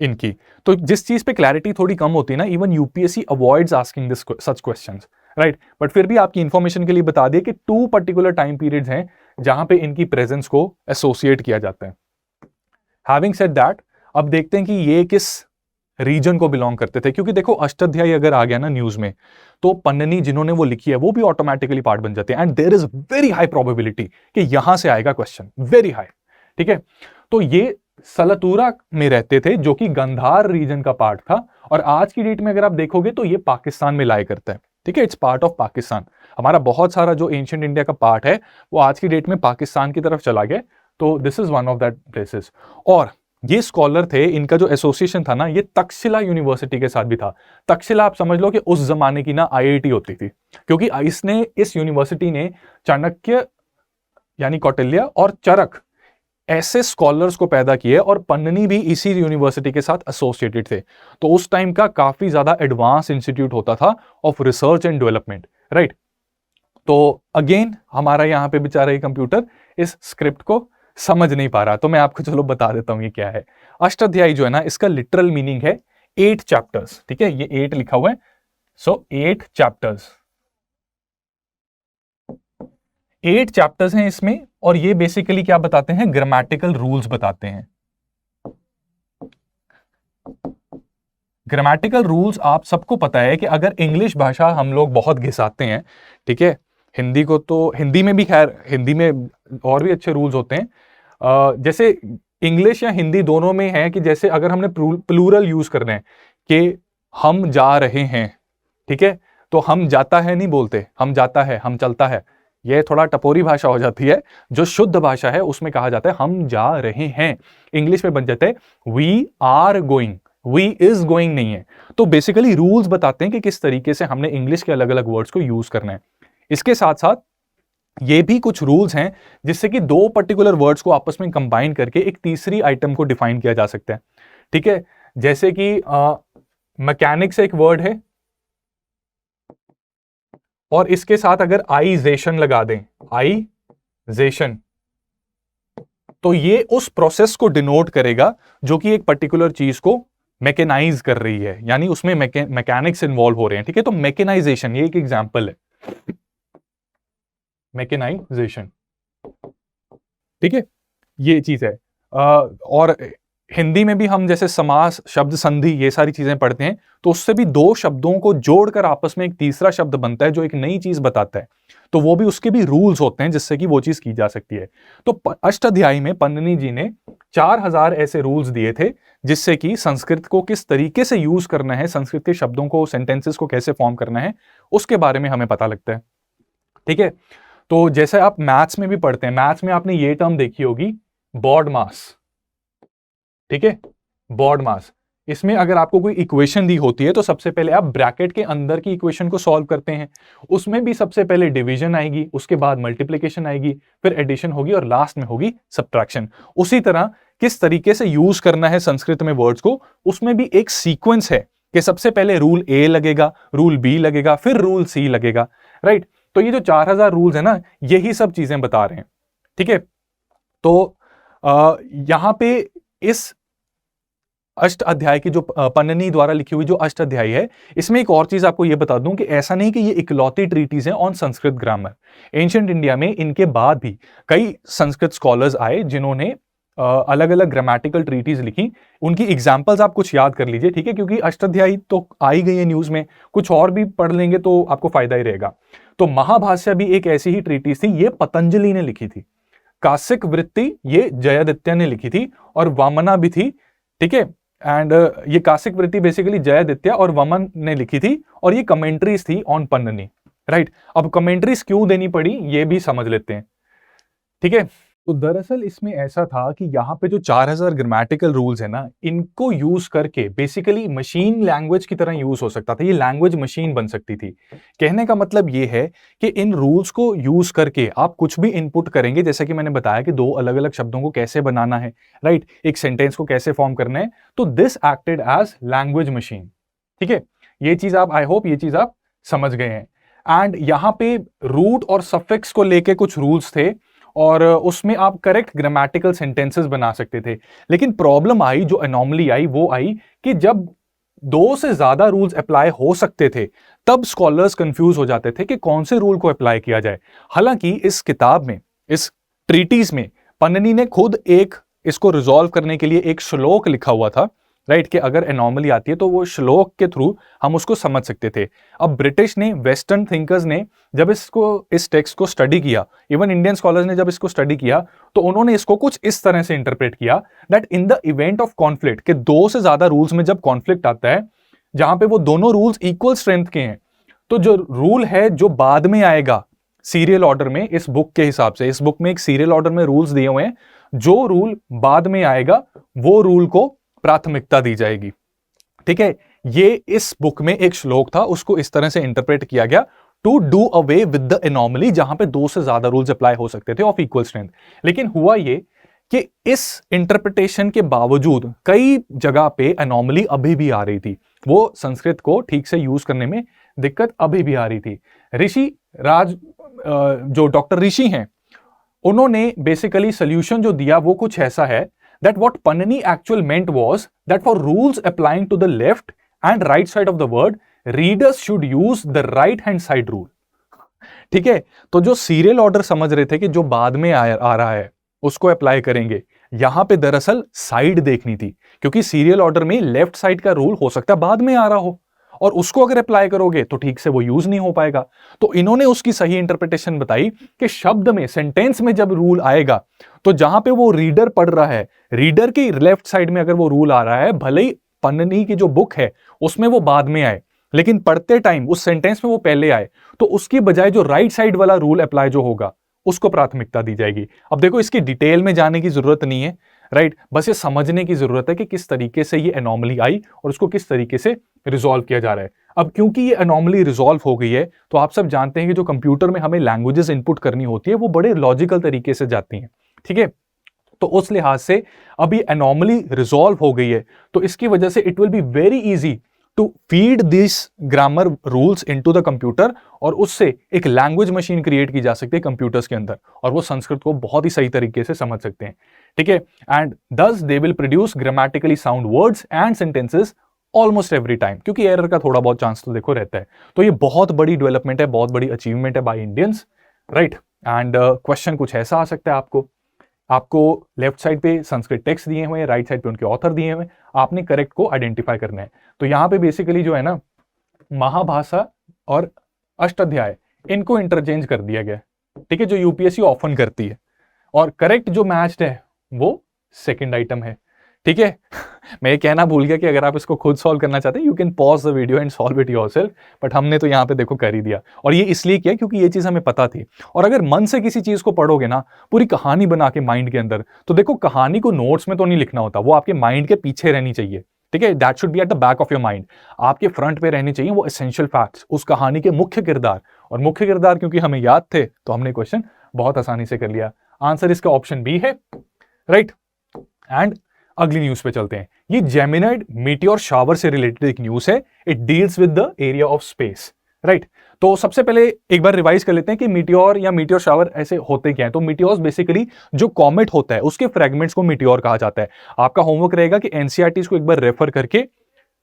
इनकी। तो जिस चीज पे क्लैरिटी थोड़ी कम होती है ना, even UPSC avoids asking this such questions, right. But फिर भी आपकी इंफॉर्मेशन के लिए बता दिया कि 2 पर्टिकुलर टाइम पीरियड्स हैं जहां पे इनकी प्रेजेंस को एसोसिएट किया जाता है। हैविंग सेड दैट, अब देखते हैं कि ये किस रीजन को बिलोंग करते थे, क्योंकि देखो अष्टाध्यायी अगर आ गया ना न्यूज में, तो पन्ननी जिन्होंने वो लिखी है वो भी ऑटोमेटिकली पार्ट बन जाते हैं, and there is very high probability कि यहां से आएगा क्वेश्चन, वेरी हाई, ठीक है। तो ये सलतूरा में रहते थे, जो कि गंधार रीजन का पार्ट था, और आज की डेट में अगर आप देखोगे तो ये पाकिस्तान में लाई करता है, ठीक है। It's part of Pakistan. हमारा बहुत सारा जो एंशिएंट इंडिया का पार्ट है वो आज की डेट में पाकिस्तान की तरफ चला गया। तो this is one of that places. और ये स्कॉलर थे, इनका जो एसोसिएशन था ना, ये तक्षशिला यूनिवर्सिटी के साथ भी था। तक्षशिला आप समझ लो कि उस जमाने की ना आईआईटी होती थी, क्योंकि इस यूनिवर्सिटी ने चाणक्य यानी कौटिल्य और चरक ऐसे स्कॉलर्स को पैदा किए, और पन्ननी भी इसी यूनिवर्सिटी के साथ एसोसिएटेड थे। तो उस टाइम का काफी ज्यादा एडवांस इंस्टीट्यूट होता था of research and development, right. तो अगेन हमारा यहाँ पे बेचारा ये कंप्यूटर इस स्क्रिप्ट को समझ नहीं पा रहा, तो मैं आपको चलो बता देता हूं ये क्या है। अष्टाध्यायी जो है ना, इसका लिटरल मीनिंग है 8 चैप्टर्स, ठीक है, ये 8 लिखा हुआ है, सो 8 चैप्टर्स, 8 चैप्टर्स हैं इसमें, और ये बेसिकली क्या बताते हैं, ग्रामेटिकल रूल्स बताते हैं। ग्रामेटिकल रूल्स आप सबको पता है कि अगर इंग्लिश भाषा हम लोग बहुत घिसाते हैं, ठीक है, हिंदी को तो हिंदी में भी, खैर हिंदी में और भी अच्छे रूल्स होते हैं, जैसे इंग्लिश या हिंदी दोनों में है कि जैसे अगर हमने प्लूरल यूज करना है कि हम जा रहे हैं, ठीक है, तो हम जाता है नहीं बोलते, हम जाता है, हम चलता है, ये थोड़ा टपोरी भाषा हो जाती है। जो शुद्ध भाषा है उसमें कहा जाता है हम जा रहे हैं। इंग्लिश में बन जाता है we are going, we is going नहीं है। तो बेसिकली रूल्स बताते हैं कि किस तरीके से हमने इंग्लिश के अलग अलग वर्ड्स को यूज करना है। इसके साथ साथ ये भी कुछ रूल्स हैं जिससे कि 2 पर्टिकुलर वर्ड्स को आपस में कंबाइन करके एक तीसरी आइटम को डिफाइन किया जा सकता है, ठीक है। जैसे कि मैकेनिक्स एक वर्ड है, और इसके साथ अगर आइजेशन लगा दें, आइजेशन, तो ये उस प्रोसेस को डिनोट करेगा जो कि एक पर्टिकुलर चीज को मैकेनाइज कर रही है, यानी उसमें मैकेनिक्स इन्वॉल्व हो रहे हैं, ठीक है। तो मैकेनाइजेशन ये एक एग्जांपल है, मैकेनाइजेशन। ठीक है, ये चीज है। और हिंदी में भी हम जैसे समास, शब्द संधि, ये सारी चीजें पढ़ते हैं, तो उससे भी दो शब्दों को जोड़कर आपस में एक तीसरा शब्द बनता है जो एक नई चीज बताता है, तो वो भी उसके भी रूल्स होते हैं जिससे कि वो चीज की जा सकती है। तो अष्टाध्यायी में पन्ननी जी ने 4000 ऐसे रूल्स दिए थे जिससे कि संस्कृत को किस तरीके से यूज करना है, संस्कृत के शब्दों को, सेंटेंसेस को कैसे फॉर्म करना है, उसके बारे में हमें पता लगता है। ठीक है, तो जैसे आप मैथ्स में भी पढ़ते हैं, मैथ्स में आपने ये टर्म देखी होगी, बॉड मास। ठीक है, बॉड मास, इसमें अगर आपको कोई इक्वेशन दी होती है तो सबसे पहले आप ब्रैकेट के अंदर की इक्वेशन को सॉल्व करते हैं, उसमें भी सबसे पहले डिवीजन आएगी, उसके बाद मल्टीप्लिकेशन आएगी, फिर एडिशन होगी और लास्ट में होगी सब्ट्रैक्शन। उसी तरह किस तरीके से यूज करना है संस्कृत में वर्ड्स को, उसमें भी एक सीक्वेंस है कि सबसे पहले रूल ए लगेगा, रूल बी लगेगा, फिर रूल सी लगेगा, राइट। तो ये जो 4000 रूल्स है ना, यही सब चीजें बता रहे हैं। ठीक है, तो यहां पे इस अष्ट अध्याय की जो पन्ननी द्वारा लिखी हुई जो अष्ट अध्याय है, इसमें एक और चीज आपको यह बता दूं कि ऐसा नहीं कि ये इकलौती ट्रीटीज है on Sanskrit grammar. Ancient India में इनके बाद भी कई संस्कृत स्कॉलर्स आए जिन्होंने अलग अलग ग्रामेटिकल ट्रीटीज लिखी। उनकी एग्जांपल्स आप कुछ याद कर लीजिए, ठीक है, क्योंकि अष्टाध्यायी तो आ ही गई है न्यूज में, कुछ और भी पढ़ लेंगे तो आपको फायदा ही रहेगा। तो महाभाष्य भी एक ऐसी ही ट्रीटीज थी, ये पतंजलि ने लिखी थी। कासिक वृत्ति ये जयादित्य ने लिखी थी, और वामना भी थी। ठीक है, एंड ये कासिक वृत्ति बेसिकली जयादित्य और वमन ने लिखी थी, और ये कमेंट्रीज थी ऑन पन्ननी, राइट। अब कमेंट्रीज क्यों देनी पड़ी ये भी समझ लेते हैं। ठीक है, तो दरअसल इसमें ऐसा था कि यहाँ पे जो 4000 ग्रामेटिकल रूल्स है ना, इनको यूज करके बेसिकली मशीन लैंग्वेज की तरह यूज हो सकता था, ये लैंग्वेज मशीन बन सकती थी। कहने का मतलब ये है कि इन रूल्स को यूज करके आप कुछ भी इनपुट करेंगे, जैसे कि मैंने बताया कि दो अलग अलग शब्दों को कैसे बनाना है, राइट, एक सेंटेंस को कैसे फॉर्म करना है, तो this acted as language machine. ठीक है, ये चीज आप, आई होप ये चीज आप समझ गए हैं। एंड यहाँ पे रूट और सफिक्स को लेके कुछ रूल्स थे, और उसमें आप करेक्ट ग्रामेटिकल सेंटेंसेस बना सकते थे। लेकिन प्रॉब्लम आई, जो एनॉमली आई वो आई कि जब 2 से ज्यादा रूल्स अप्लाई हो सकते थे, तब स्कॉलर्स कंफ्यूज हो जाते थे कि कौन से रूल को अप्लाई किया जाए। हालांकि इस किताब में, इस ट्रीटीज में, पन्ननी ने खुद एक इसको रिजॉल्व करने के लिए एक श्लोक लिखा हुआ था, राइट, कि अगर एनॉमली आती है तो वो श्लोक के थ्रू हम उसको समझ सकते थे। अब ब्रिटिश ने, वेस्टर्न थिंकर्स ने जब इस टेक्स्ट को स्टडी किया, इवन इंडियन स्कॉलर्स ने जब इसको स्टडी किया, तो उन्होंने इसको कुछ इस तरह से इंटरप्रेट किया that in the event of conflict, कि 2 से ज्यादा रूल्स में जब कॉन्फ्लिक्ट आता है, जहां पे वो दोनों रूल्स इक्वल स्ट्रेंथ के हैं, तो जो रूल है जो बाद में आएगा सीरियल ऑर्डर में, इस बुक के हिसाब से, इस बुक में एक सीरियल ऑर्डर में रूल्स दिए हुए हैं, जो रूल बाद में आएगा वो रूल को प्राथमिकता दी जाएगी। ठीक है, ये इस बुक में एक श्लोक था, उसको इस तरह से इंटरप्रेट किया गया to do away with the anomaly, जहां पे 2 से ज्यादा रूल्स अप्लाई हो सकते थे ऑफ इक्वल स्ट्रेंथ। लेकिन हुआ ये कि इस इंटरप्रिटेशन के बावजूद कई जगह पे एनॉमली अभी भी आ रही थी, वो संस्कृत को ठीक से यूज करने में दिक्कत अभी भी आ रही थी। ऋषि राज, जो डॉक्टर ऋषि हैं, उन्होंने बेसिकली सोल्यूशन जो दिया वो कुछ ऐसा है that what Panini actual meant was that for rules applying to the left and right side of the word, readers should use the right hand side rule. ठीक है, तो जो सीरियल ऑर्डर समझ रहे थे कि जो बाद में आ रहा है उसको अप्लाई करेंगे, यहां पे दरअसल साइड देखनी थी, क्योंकि सीरियल ऑर्डर में लेफ्ट साइड का रूल हो सकता है बाद में आ रहा हो, और उसको अगर अप्लाई करोगे तो ठीक से वो यूज नहीं हो पाएगा। तो इन्होंने उसकी सही इंटरप्रिटेशन बताई कि शब्द में, सेंटेंस में जब रूल आएगा, तो जहां पे वो रीडर पढ़ रहा है, रीडर की लेफ्ट साइड में अगर वो रूल आ रहा है, भले ही पन्ननी की जो बुक है उसमें वो बाद में आए, लेकिन पढ़ते टाइम उस सेंटेंस में वो पहले आए, तो उसकी बजाय जो राइट साइड वाला रूल अप्लाई जो होगा उसको प्राथमिकता दी जाएगी। अब देखो, इसकी डिटेल में जाने की जरूरत नहीं है, राइट, बस ये समझने की जरूरत है कि किस तरीके से ये एनॉमली आई और उसको किस तरीके से रिजॉल्व किया जा रहा है। अब क्योंकि ये एनॉमली रिजॉल्व हो गई है, तो आप सब जानते हैं कि जो कंप्यूटर में हमें लैंग्वेजेस इनपुट करनी होती है वो बड़े लॉजिकल तरीके से जाती हैं। ठीक है, तो उस लिहाज से अभी एनॉमली रिजॉल्व हो गई है, तो इसकी वजह से it will be very easy to feed this grammar rules into the computer, और उससे एक लैंग्वेज मशीन क्रिएट की जा सकती है कंप्यूटर्स के अंदर, और वो संस्कृत को बहुत ही सही तरीके से समझ सकते हैं। ठीक है, एंड दस they will produce grammatically sound words and sentences almost every time, क्योंकि एरर का थोड़ा बहुत चांस तो देखो रहता है। तो ये बहुत बड़ी डेवलपमेंट है, बहुत बड़ी अचीवमेंट है by Indians, right. And question कुछ ऐसा आ सकता है आपको आपको लेफ्ट साइड पे संस्कृत टेक्स्ट दिए हुए हैं, राइट साइड पे उनके ऑथर दिए हुए हैं, आपने करेक्ट को आइडेंटिफाई करना है। तो यहाँ पे बेसिकली जो है ना, महाभाषा और अष्टाध्याय इनको इंटरचेंज कर दिया गया, ठीक है, जो यूपीएससी ऑफन करती है। और करेक्ट जो मैच्ड है वो सेकंड आइटम है, ठीक है। मैं ये कहना भूल गया कि अगर आप इसको खुद सॉल्व करना चाहते हैं, you can pause the video and solve it yourself, but हमने तो यहाँ पे देखो कर ही दिया। और ये इसलिए किया क्योंकि ये चीज हमें पता थी। और अगर मन से किसी चीज को पढ़ोगे ना, पूरी कहानी बना के माइंड के अंदर, तो देखो कहानी को नोट्स में तो नहीं लिखना होता, वो आपके माइंड के पीछे रहनी चाहिए, ठीक है। That should be at the back of your mind, आपके फ्रंट पे रहने चाहिए वो एसेंशियल फैक्ट्स, उस कहानी के मुख्य किरदार। और मुख्य किरदार क्योंकि हमें याद थे, तो हमने क्वेश्चन बहुत आसानी से कर लिया। आंसर इसका ऑप्शन बी है, राइट। एंड अगली न्यूज पे चलते हैं। ये जेमिनाइड मीटियोर शावर से रिलेटेड एक न्यूज है। It deals with the area of space, right. तो सबसे पहले एक बार रिवाइज कर लेते हैं कि मीटियोर या मीटियोर शावर ऐसे होते क्या है। तो मीटियोर्स बेसिकली जो कॉमेट होता है उसके फ्रेगमेंट्स को मीटियोर कहा जाता है। आपका होमवर्क रहेगा कि एनसीईआरटी को एक बार रेफर करके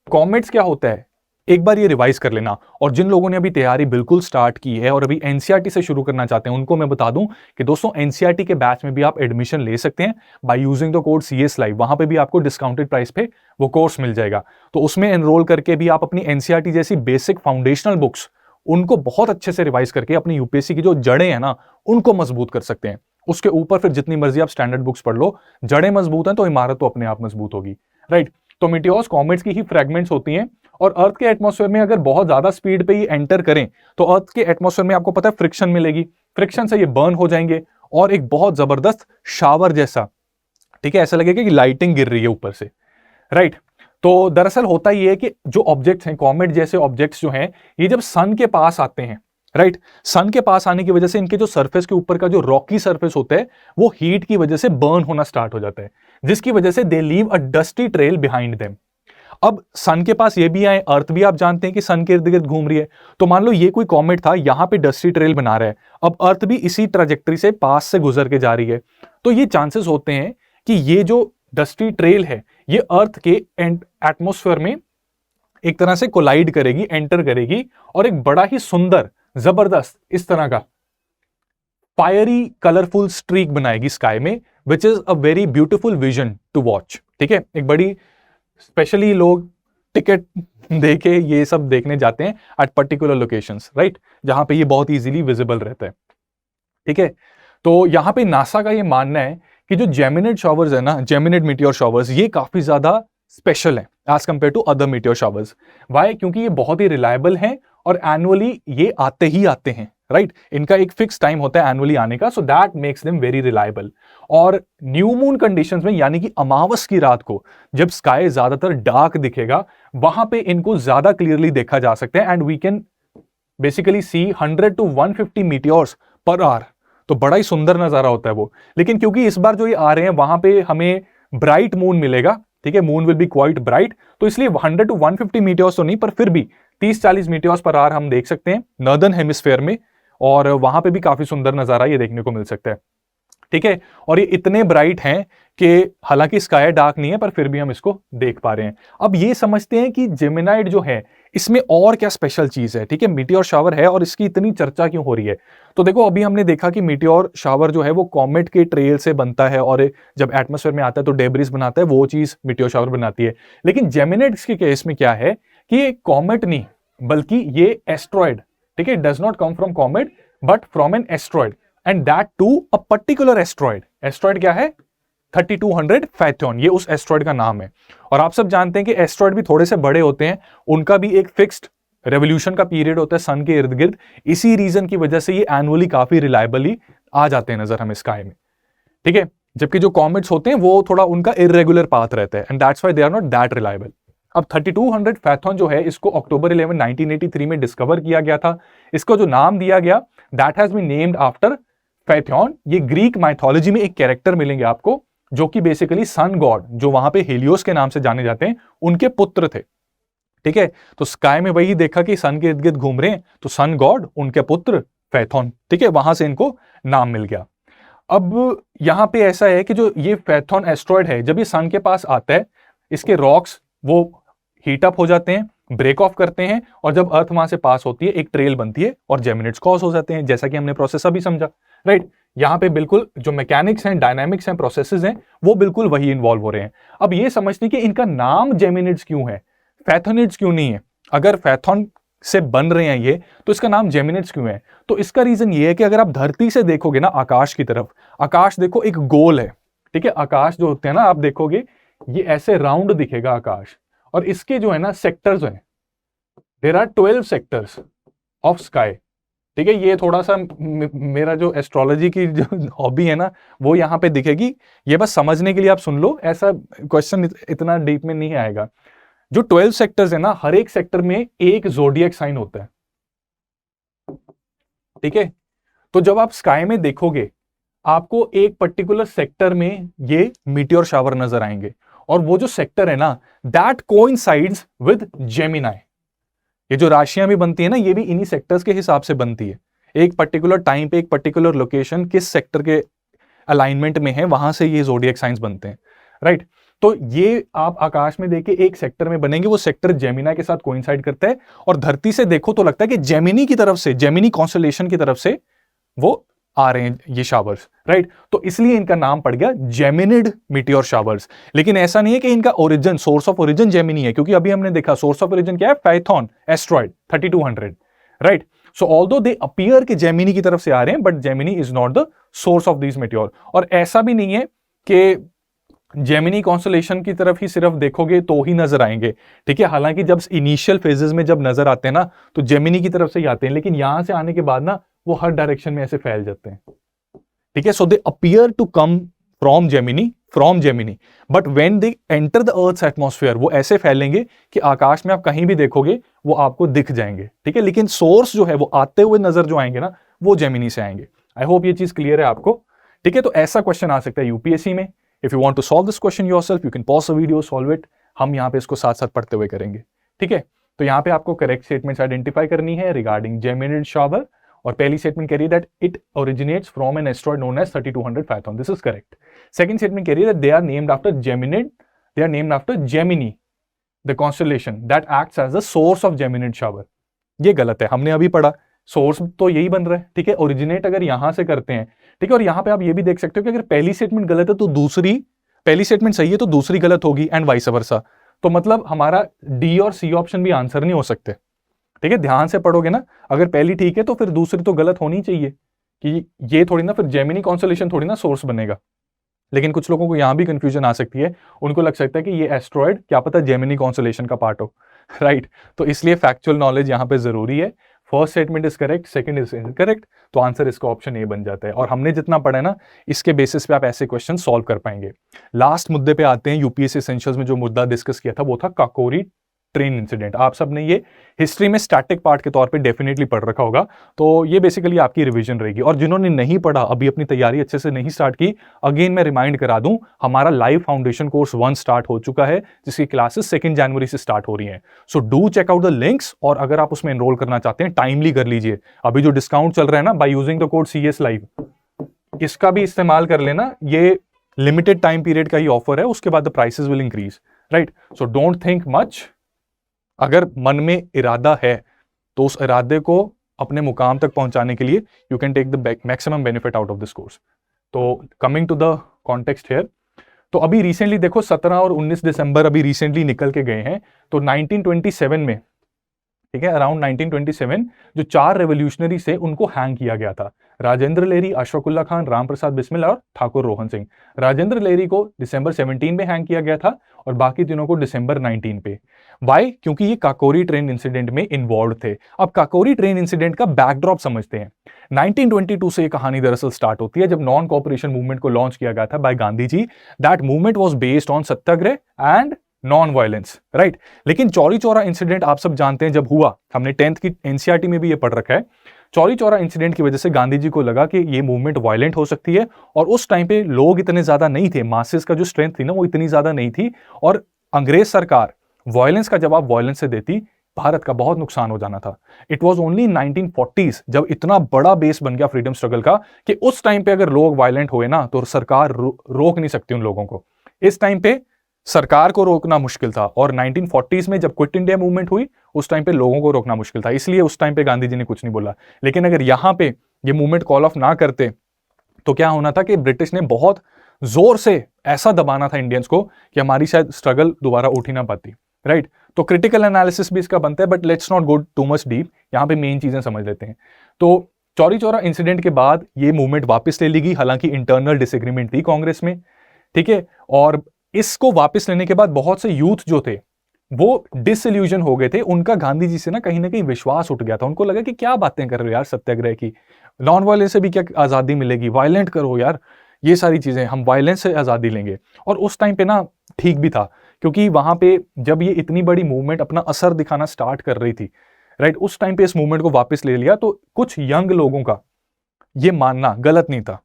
कॉमेट्स क्या होता है एक बार ये रिवाइज कर लेना। और जिन लोगों ने अभी तैयारी बिल्कुल स्टार्ट की है और अभी एनसीईआरटी से शुरू करना चाहते हैं, उनको मैं बता दूं कि दोस्तों एनसीईआरटी के बैच में भी आप एडमिशन ले सकते हैं by using the code CS Live। वहां पे भी आपको डिस्काउंटेड प्राइस पे वो कोर्स मिल जाएगा। तो उसमें एनरोल करके भी आप अपनी एनसीईआरटी जैसी बेसिक फाउंडेशनल बुक्स उनको बहुत अच्छे से रिवाइज करके अपनी यूपीएससी की जो जड़ें हैं ना, उनको मजबूत कर सकते हैं। उसके ऊपर फिर जितनी मर्जी आप स्टैंडर्ड बुक्स पढ़ लो, जड़ें मजबूत हैं तो इमारत तो अपने आप मजबूत होगी, राइट। तो मीटियोर्स कॉमेट्स की ही फ्रेगमेंट्स होती हैं और अर्थ के एटमॉस्फेयर में अगर बहुत ज्यादा स्पीड पे ये एंटर करें तो अर्थ के एटमॉस्फेयर में आपको पता है फ्रिक्शन मिलेगी, फ्रिक्शन से ये बर्न हो जाएंगे और एक बहुत जबरदस्त शावर जैसा, ठीक है, ऐसा लगेगा कि लाइटिंग गिर रही है ऊपर से, राइट। तो दरअसल होता ये है कि जो ऑब्जेक्ट्स हैं, कॉमेट जैसे ऑब्जेक्ट्स जो हैं, ये जब सन के पास आते हैं, राइट, सन के पास आने की वजह से इनके जो सरफेस के ऊपर का जो रॉकी सरफेस होता है वो हीट की वजह से बर्न होना स्टार्ट हो जाता है, जिसकी वजह से they leave a dusty trail behind them. अब सन के पास ये भी आए, अर्थ भी आप जानते हैं कि सन के इर्द गिर्द घूम रही है। तो मान लो ये कोई कॉमेट था, यहां पे डस्टी ट्रेल बना रहा है, अब अर्थ भी इसी ट्रैजेक्टरी से पास से गुजर के जा रही है, तो ये चांसेस होते हैं कि ये जो डस्टी ट्रेल है ये अर्थ के एटमॉस्फेयर में एक तरह से कोलाइड करेगी, एंटर करेगी और एक बड़ा ही सुंदर जबरदस्त इस तरह का फायरी कलरफुल स्ट्रीक बनाएगी स्काई में, which is a very beautiful vision to watch, ठीक है। एक बड़ी स्पेशली लोग टिकट देके ये सब देखने जाते हैं एट पर्टिकुलर लोकेशंस, राइट, जहां पे ये बहुत इजीली विजिबल रहता है, ठीक है। तो यहां पे नासा का ये मानना है कि जो जेमिनाइड शॉवर्स है ना, जेमिनाइड मीटियोर शॉवर्स, ये काफी ज्यादा स्पेशल है as compare to other meteor showers. Why? क्योंकि ये बहुत ही रिलायबल हैं और एनुअली ये आते ही आते हैं, राइट। इनका एक फिक्स टाइम होता है एनुअली आने का, so that makes them very reliable. और न्यू मून कंडीशंस में, यानी कि अमावस की रात को जब स्काई ज्यादातर डार्क दिखेगा, वहां पे इनको ज्यादा क्लियरली देखा जा सकता है and we can basically see 100 to 150 meteors per hour. तो बड़ा ही सुंदर नजारा होता है वो। लेकिन क्योंकि इस बार जो ये आ रहे हैं वहां पे हमें ब्राइट मून मिलेगा, ठीक है, moon will be quite bright, तो इसलिए 100 to 150 मीटियोर्स तो नहीं, पर फिर भी 30-40 मीटियोर्स पर आवर हम देख सकते हैं नॉर्दर्न हेमिस्फेयर में, और वहां पे भी काफी सुंदर नजारा ये देखने को मिल सकता है, ठीक है। और ये इतने ब्राइट हैं कि हालांकि स्काई डार्क नहीं है पर फिर भी हम इसको देख पा रहे हैं। अब ये समझते हैं कि जेमिनाइड जो है इसमें और क्या स्पेशल चीज है, ठीक है, मीटियोर शावर है और इसकी इतनी चर्चा क्यों हो रही है। तो देखो अभी हमने देखा कि मीटियोर शावर जो है वो कॉमेट के ट्रेल से बनता है और जब एटमॉस्फेयर में आता है तो डेब्रिस बनाता है, वो चीज मीटियोर शावर बनाती है। लेकिन जेमिनाइड्स के केस में क्या है कि ये कॉमेट नहीं बल्कि ये एस्ट्रॉयड, ठीक है, does not come from comet but from an asteroid, and that to a particular asteroid. Asteroid क्या है? 3200 फैथॉन, ये उस एस्ट्रॉयड का नाम है। और आप सब जानते हैं कि एस्ट्रॉयड भी थोड़े से बड़े होते हैं, उनका भी एक फिक्स्ड रेवोल्यूशन का पीरियड होता है सन के इर्द गिर्द। इसी रीजन की वजह से ये एनुअली काफी रिलायबली आ जाते हैं नजर हमें स्काई में, ठीक है। जबकि जो कॉमेट्स होते हैं वो थोड़ा उनका इरेगुलर पाथ रहता है and that's why they are not that reliable. अब 3200 फैथॉन जो है इसको अक्टूबर 11, 1983 में डिस्कवर किया गया था। इसको जो नाम दिया गया that has been named after Phaethon. ये ग्रीक माइथोलॉजी में एक कैरेक्टर मिलेंगे आपको जो कि बेसिकली सन गॉड, जो वहां पे हेलियोस के नाम से जाने जाते हैं, उनके पुत्र थे, ठीक है। तो स्काई में वही देखा कि सन के इर्द गिर्द घूम रहे हैं, तो सन गॉड उनके पुत्र फैथॉन, ठीक है, वहां से इनको नाम मिल गया। अब यहां पे ऐसा है कि जो ये फैथॉन एस्ट्रॉयड है, जब ये सन के पास आता है इसके रॉक्स वो हीट अप हो जाते हैं, ब्रेक ऑफ करते हैं, और जब अर्थ वहां से पास होती है एक ट्रेल बनती है और जेमिनाइड्स कॉज हो जाते हैं, जैसा कि हमने प्रोसेस अभी समझा, राइट। यहाँ पे बिल्कुल जो मैकेनिक्स हैं, डायनामिक्स हैं, प्रोसेसेस हैं, वो बिल्कुल वही इन्वॉल्व हो रहे हैं। अब ये समझते कि इनका नाम जेमिनिड्स क्यों है, फैथोनिड्स क्यों नहीं है। अगर फैथॉन से बन रहे हैं ये, तो इसका नाम जेमिनिड्स क्यों है? तो इसका रीजन ये है कि अगर आप धरती से देखोगे ना आकाश की तरफ, आकाश देखो एक गोल है, ठीक है। आकाश जो होते हैं ना, आप देखोगे ये ऐसे राउंड दिखेगा आकाश, और इसके जो है ना सेक्टर्स हैं, there are 12 sectors of sky, ठीक है। ये थोड़ा सा मेरा जो एस्ट्रोलॉजी की जो हॉबी है ना, वो यहाँ पे दिखेगी। ये बस समझने के लिए आप सुन लो, ऐसा क्वेश्चन इतना डीप में नहीं आएगा। जो 12 सेक्टर्स है ना, हर एक सेक्टर में एक जोडियक साइन होता है, ठीक है। तो जब आप स्काई में देखोगे, आपको एक पर्टिकुलर सेक्टर में ये मीटियोर शावर नजर आएंगे, और वो जो सेक्टर है ना, दैट कोइंसाइड्स विद जेमिनाई। ये जो राशियां भी बनती है ना, ये भी इन्हीं सेक्टर्स के हिसाब से बनती है। एक पर्टिकुलर टाइम पे एक पर्टिकुलर लोकेशन किस सेक्टर के अलाइनमेंट में है, वहां से ये जोडियक साइंस बनते हैं, राइट। तो ये आप आकाश में देखे एक सेक्टर में बनेंगे, वो सेक्टर जेमिना के साथ कोइंसाइड करता है, और धरती से देखो तो लगता है कि जेमिनी की तरफ से, जेमिनी कॉन्स्टेलेशन की तरफ से वो आ रहे हैं ये शावर्स, राइट। तो इसलिए इनका नाम पड़ गया जेमिनिड मीटियोर शावर्स। लेकिन ऐसा नहीं है कि इनका origin, source of origin Gemini है, क्योंकि अभी हमने देखा सोर्स ऑफ ओरिजिन क्या है, Phaethon asteroid 3200, right. So although they appear कि जेमिनी की तरफ से आ रहे हैं, but Gemini is not the source of this meteor. और ऐसा भी नहीं है कि जेमिनी कॉन्स्टेलेशन की तरफ ही सिर्फ देखोगे तो ही नजर आएंगे, ठीक है। हालांकि जब इनिशियल फेजेस में जब नजर आते हैं ना, तो जेमिनी की तरफ से ही आते हैं, लेकिन यहां से आने के बाद ना वो हर डायरेक्शन में ऐसे फैल जाते हैं, ठीक है। So they appear to come from Gemini, but when they enter the earth's atmosphere, वो ऐसे फैलेंगे कि आकाश में आप कहीं भी देखोगे वो आपको दिख जाएंगे, ठीक है। लेकिन सोर्स जो है, वो आते हुए नजर जो आएंगे ना, वो जेमिनी से आएंगे। आई होप ये चीज क्लियर है आपको, ठीक है। तो ऐसा क्वेश्चन आ सकता है यूपीएससी में। If you want to solve this question yourself, you can pause the video, solve it. हम यहाँ पे इसको साथ साथ पढ़ते हुए करेंगे, ठीक है। तो यहाँ पे आपको करेक्ट स्टेटमेंट्स आइडेंटिफाई करनी है रिगार्डिंग जेमिनिड शावर। और पहली स्टेटमेंट कह रही है that it originates from an asteroid known as 3200 Phaethon, this is correct. Second statement कह रही है that they are named after Geminid, they are named after Gemini the constellation that acts as the source of Geminid shower. ये गलत है, हमने अभी पढ़ा, source तो यही बन रहा है, ठीक है। ओरिजिनेट अगर यहां से करते हैं, ठीक है। और यहां पे आप ये भी देख सकते हो कि अगर पहली स्टेटमेंट गलत है तो दूसरी, पहली स्टेटमेंट सही है तो दूसरी गलत होगी, एंड वाइस वर्सा। तो मतलब हमारा डी और सी ऑप्शन भी आंसर नहीं हो सकते, ठीक है। ध्यान से पढ़ोगे ना, अगर पहली ठीक है तो फिर दूसरी तो गलत होनी चाहिए, कि ये थोड़ी ना फिर जेमिनी कॉन्स्टेलेशन थोड़ी ना सोर्स बनेगा। लेकिन कुछ लोगों को यहां भी कंफ्यूजन आ सकती है, उनको लग सकता है कि ये एस्ट्रॉइड क्या पता जेमिनी कॉन्स्टेलेशन का पार्ट हो, राइट। तो इसलिए फैक्चुअल नॉलेज यहां पे जरूरी है। First statement is correct, second is incorrect, तो आंसर इसका ऑप्शन ए बन जाता है। और हमने जितना पढ़ा है ना, इसके बेसिस पे आप ऐसे क्वेश्चन सॉल्व कर पाएंगे। लास्ट मुद्दे पे आते हैं। यूपीएससी एसेंशियल्स में जो मुद्दा डिस्कस किया था वो था काकोरी ट्रेन इंसिडेंट। आप सबने ये हिस्ट्री में स्टैटिक पार्ट के तौर पे डेफिनेटली पढ़ रखा होगा, तो ये बेसिकली आपकी रिवीजन रहेगी। और जिन्होंने नहीं पढ़ा, अभी अपनी तैयारी अच्छे से नहीं स्टार्ट की, अगेन मैं रिमाइंड करा दूं, हमारा लाइव फाउंडेशन कोर्स 1 स्टार्ट हो चुका है, जिसकी क्लासेस 2 जनवरी से स्टार्ट हो रही हैं। So do check out the links, और अगर आप उसमें एनरोल करना चाहते हैं, टाइमली कर लीजिए। अभी जो डिस्काउंट चल रहा है ना, by using the code CS live, इसका भी इस्तेमाल कर लेना। ये लिमिटेड टाइम पीरियड का ही ऑफर है, उसके बाद the prices will increase, right. So don't think much, अगर मन में इरादा है तो उस इरादे को अपने मुकाम तक पहुंचाने के लिए you can take the maximum benefit out of this course. तो coming to the context here, तो अभी रिसेंटली देखो 17 और 19 दिसंबर अभी रिसेंटली निकल के गए हैं। तो 1927 में, ठीक है, अराउंड 1927 जो 4 रेवोल्यूशनरी से उनको हैंग किया गया था। राजेंद्र लेरी, अशफाकुल्ला खान, राम प्रसाद बिस्मिल और ठाकुर रोहन सिंह। राजेंद्र लेरी को दिसंबर 17 में हैंग किया गया था, और बाकी तीनों को दिसंबर 19 पे। वाई? क्योंकि ये काकोरी ट्रेन इंसिडेंट में इन्वॉल्व थे। अब काकोरी ट्रेन इंसिडेंट का बैकड्रॉप समझते हैं। 1922 से ये कहानी दरअसल स्टार्ट होती है, जब नॉन कॉपरेशन मूवमेंट को लॉन्च किया गया था by Gandhi ji. That movement was based on satyagraha and non violence, right. लेकिन चौरी चौरा इंसिडेंट आप सब जानते हैं जब हुआ, हमने 10th की एनसीईआरटी में भी ये पढ़ रखा है। चौरी चौरा इंसिडेंट की वजह से गांधी जी को लगा कि ये मूवमेंट वायलेंट हो सकती है, और उस टाइम पे लोग इतने ज्यादा नहीं थे, मासेस का जो स्ट्रेंथ थी ना वो इतनी ज्यादा नहीं थी, और अंग्रेज सरकार वायलेंस का जवाब वायलेंस से देती, भारत का बहुत नुकसान हो जाना था। इट वॉज ओनली 1940s जब इतना बड़ा बेस बन गया फ्रीडम स्ट्रगल का, कि उस टाइम पे अगर लोग वायलेंट हुए ना तो सरकार रोक नहीं सकती उन लोगों को। इस टाइम पे सरकार को रोकना मुश्किल था, और 1940s में जब क्विट इंडिया मूवमेंट हुई उस टाइम पे लोगों को रोकना मुश्किल था, इसलिए उस टाइम पे गांधी जी ने कुछ नहीं बोला। लेकिन अगर यहां पे ये मूवमेंट कॉल ऑफ ना करते तो क्या होना था कि ब्रिटिश ने बहुत जोर से ऐसा दबाना था इंडियंस को कि हमारी शायद स्ट्रगल दोबारा उठ ही ना पाती, राइट। तो क्रिटिकल एनालिसिस भी इसका बनता है, but let's not go too much deep, यहाँ पे मेन चीजें समझ लेते हैं। तो चौरी चौरा इंसिडेंट के बाद ये मूवमेंट वापस ले ली गई, हालांकि इंटरनल डिसएग्रीमेंट थी कांग्रेस में, ठीक है। और इसको वापस लेने के बाद बहुत से यूथ जो थे वो डिसइल्यूजन हो गए थे, उनका गांधी जी से ना कहीं विश्वास उठ गया था। उनको लगा कि क्या बातें कर रहे हो यार सत्याग्रह की, नॉन वायलेंस से भी क्या आजादी मिलेगी, वायलेंट करो यार, ये सारी चीजें, हम वायलेंस से आजादी लेंगे। और उस टाइम पे ना ठीक भी था, क्योंकि वहां पे जब ये इतनी बड़ी मूवमेंट अपना असर दिखाना स्टार्ट कर रही थी, राइट, उस टाइम पे इस मूवमेंट को वापस ले लिया, तो कुछ यंग लोगों का ये मानना गलत नहीं था,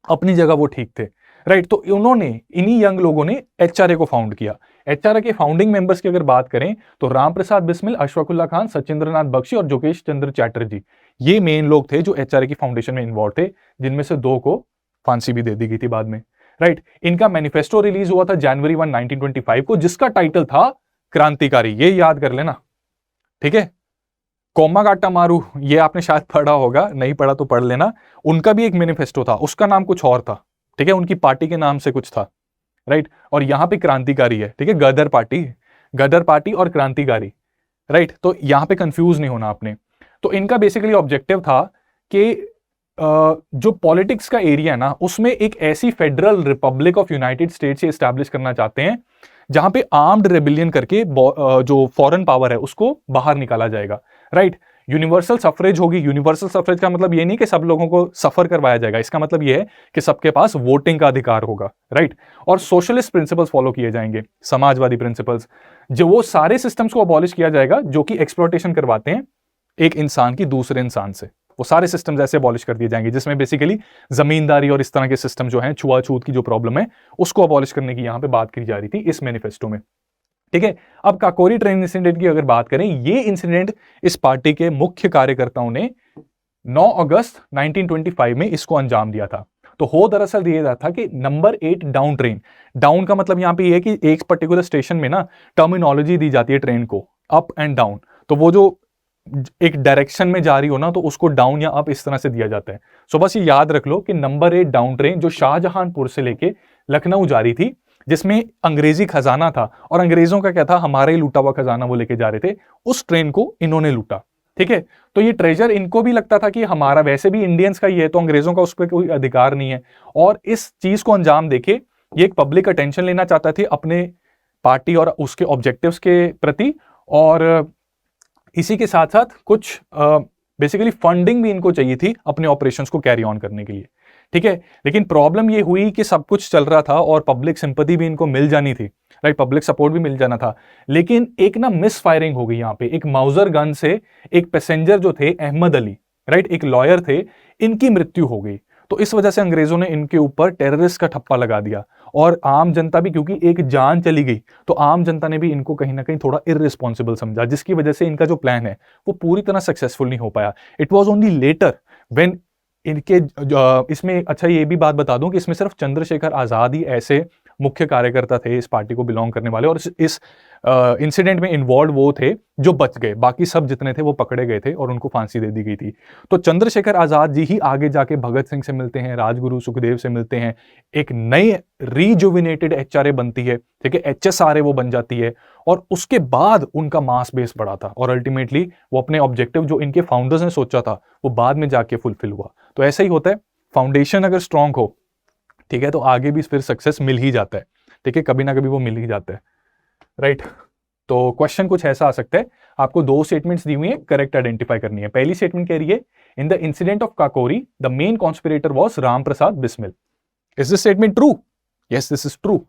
अपनी जगह वो ठीक थे, राइट। तो उन्होंने, इन्हीं यंग लोगों ने एचआरए को फाउंड किया। एचआरए के फाउंडिंग मेंबर्स की अगर बात करें तो राम प्रसाद बिस्मिल, अशफाकुल्ला खान, सचिंद्रनाथ बख्शी और जोगेश चंद्र चैटर्जी, ये मेन लोग थे जो एचआरए की फाउंडेशन में इन्वॉल्व थे, जिनमें से 2 को फांसी भी दे दी गई थी बाद में, राइट। इनका मैनिफेस्टो रिलीज हुआ था जनवरी 1, 1925 को, जिसका टाइटल था क्रांतिकारी, ये याद कर लेना, ठीक है। कोमागाटा मारू, ये आपने शायद पढ़ा होगा, नहीं पढ़ा तो पढ़ लेना। उनका भी एक मैनिफेस्टो था, उसका नाम कुछ और था, ठीक है, उनकी पार्टी के नाम से कुछ था, राइट। और यहां पे क्रांतिकारी है, ठीक है, गदर पार्टी और क्रांतिकारी, राइट। तो यहां पे कंफ्यूज नहीं होना आपने। तो इनका बेसिकली ऑब्जेक्टिव था कि जो पॉलिटिक्स का एरिया है ना, उसमें एक ऐसी federal Republic of United states से एस्टैब्लिश करना चाहते हैं जहां पे आर्म्ड रेबिलियन करके जो फॉरेन पावर है उसको बाहर निकाला जाएगा, राइट। यूनिवर्सल सफरेज होगी। यूनिवर्सल सफरेज का मतलब ये नहीं कि सब लोगों को सफर करवाया जाएगा, इसका मतलब ये है कि सबके पास वोटिंग का अधिकार होगा, राइट। और सोशलिस्ट प्रिंसिपल्स फॉलो किए जाएंगे, समाजवादी प्रिंसिपल्स, जो वो सारे सिस्टम्स को अबॉलिश किया जाएगा जो कि एक्सप्लॉयटेशन करवाते हैं एक इंसान की दूसरे इंसान से, वो सारे सिस्टम्स ऐसे अबॉलिश कर दिए जाएंगे, जिसमें बेसिकली जमींदारी और इस तरह के सिस्टम जो हैं, छुआछूत की जो प्रॉब्लम है, उसको अबॉलिश करने की यहां पे बात की जा रही थी इस मैनिफेस्टो में, ठीक है। अब काकोरी ट्रेन इंसिडेंट की अगर बात करें, ये इंसिडेंट इस पार्टी के मुख्य कार्यकर्ताओं ने 9 अगस्त 1925 में इसको अंजाम दिया था। तो हो दरअसल ये था कि नंबर 8 डाउन ट्रेन, डाउन का मतलब यहां पे ये है कि एक पर्टिकुलर स्टेशन में ना टर्मिनोलॉजी दी जाती है ट्रेन को, अप एंड डाउन। तो वो जो एक डायरेक्शन में जा रही हो ना, तो उसको डाउन या अप इस तरह से दिया जाता है। सो बस ये याद रख लो कि नंबर 8 डाउन ट्रेन जो शाहजहांपुर से लेके लखनऊ जा रही थी, जिसमें अंग्रेजी खजाना था, और अंग्रेजों का क्या था, हमारा ही लूटा हुआ खजाना वो लेके जा रहे थे, उस ट्रेन को इन्होंने लूटा, ठीक है। तो ये ट्रेजर इनको भी लगता था कि हमारा वैसे भी इंडियंस का ही है, तो अंग्रेजों का उस पर कोई अधिकार नहीं है। और इस चीज को अंजाम देके ये एक पब्लिक अटेंशन लेना चाहता थे अपने पार्टी और उसके ऑब्जेक्टिव्स के प्रति, और इसी के साथ साथ कुछ बेसिकली फंडिंग भी इनको चाहिए थी अपने ऑपरेशंस को कैरी ऑन करने के लिए, ठीक है। लेकिन प्रॉब्लम ये हुई कि सब कुछ चल रहा था और पब्लिक सिंपैथी भी इनको मिल जानी थी, राइट, पब्लिक सपोर्ट भी मिल जाना था, लेकिन एक ना मिस फायरिंग हो गई यहाँ पे। एक माउजर गन से एक पैसेंजर जो थे अहमद अली, राइट, एक लॉयर थे, इनकी मृत्यु हो गई। तो इस वजह से अंग्रेजों ने इनके ऊपर टेररिस्ट का ठप्पा लगा दिया, और आम जनता भी, क्योंकि एक जान चली गई, तो आम जनता ने भी इनको कहीं ना कहीं थोड़ा इररिस्पॉन्सिबल समझा, जिसकी वजह से इनका जो प्लान है वो पूरी तरह सक्सेसफुल नहीं हो पाया। It was only letter when इनके इसमें, अच्छा ये भी बात बता दूं कि इसमें सिर्फ चंद्रशेखर आजाद ही ऐसे मुख्य कार्यकर्ता थे इस पार्टी को बिलोंग करने वाले, और इस इंसिडेंट में इन्वॉल्व वो थे जो बच गए, बाकी सब जितने थे वो पकड़े गए थे और उनको फांसी दे दी गई थी। तो चंद्रशेखर आजाद जी ही आगे जाके भगत सिंह से मिलते हैं, राजगुरु सुखदेव से मिलते हैं, एक नई रीजुविनेटेड एचआरए बनती है, ठीक है, एचएसआरए वो बन जाती है, और उसके बाद उनका मास बेस बढ़ा था, और अल्टीमेटली वो अपने ऑब्जेक्टिव जो इनके फाउंडर्स ने सोचा था वो बाद में जाके फुलफिल हुआ। तो ऐसा ही होता है, फाउंडेशन अगर स्ट्रांग हो, ठीक है, तो आगे भी फिर सक्सेस मिल ही जाता है, ठीक है, कभी ना कभी वो मिल ही जाता है, राइट। तो क्वेश्चन कुछ ऐसा आ सकता है, आपको 2 स्टेटमेंट्स दी हुई है, करेक्ट आइडेंटिफाई करनी है। पहली स्टेटमेंट कह रही है, in the incident of Kakori the main conspirator was Ram Prasad Bismil. Is this statement true? Yes, this is true.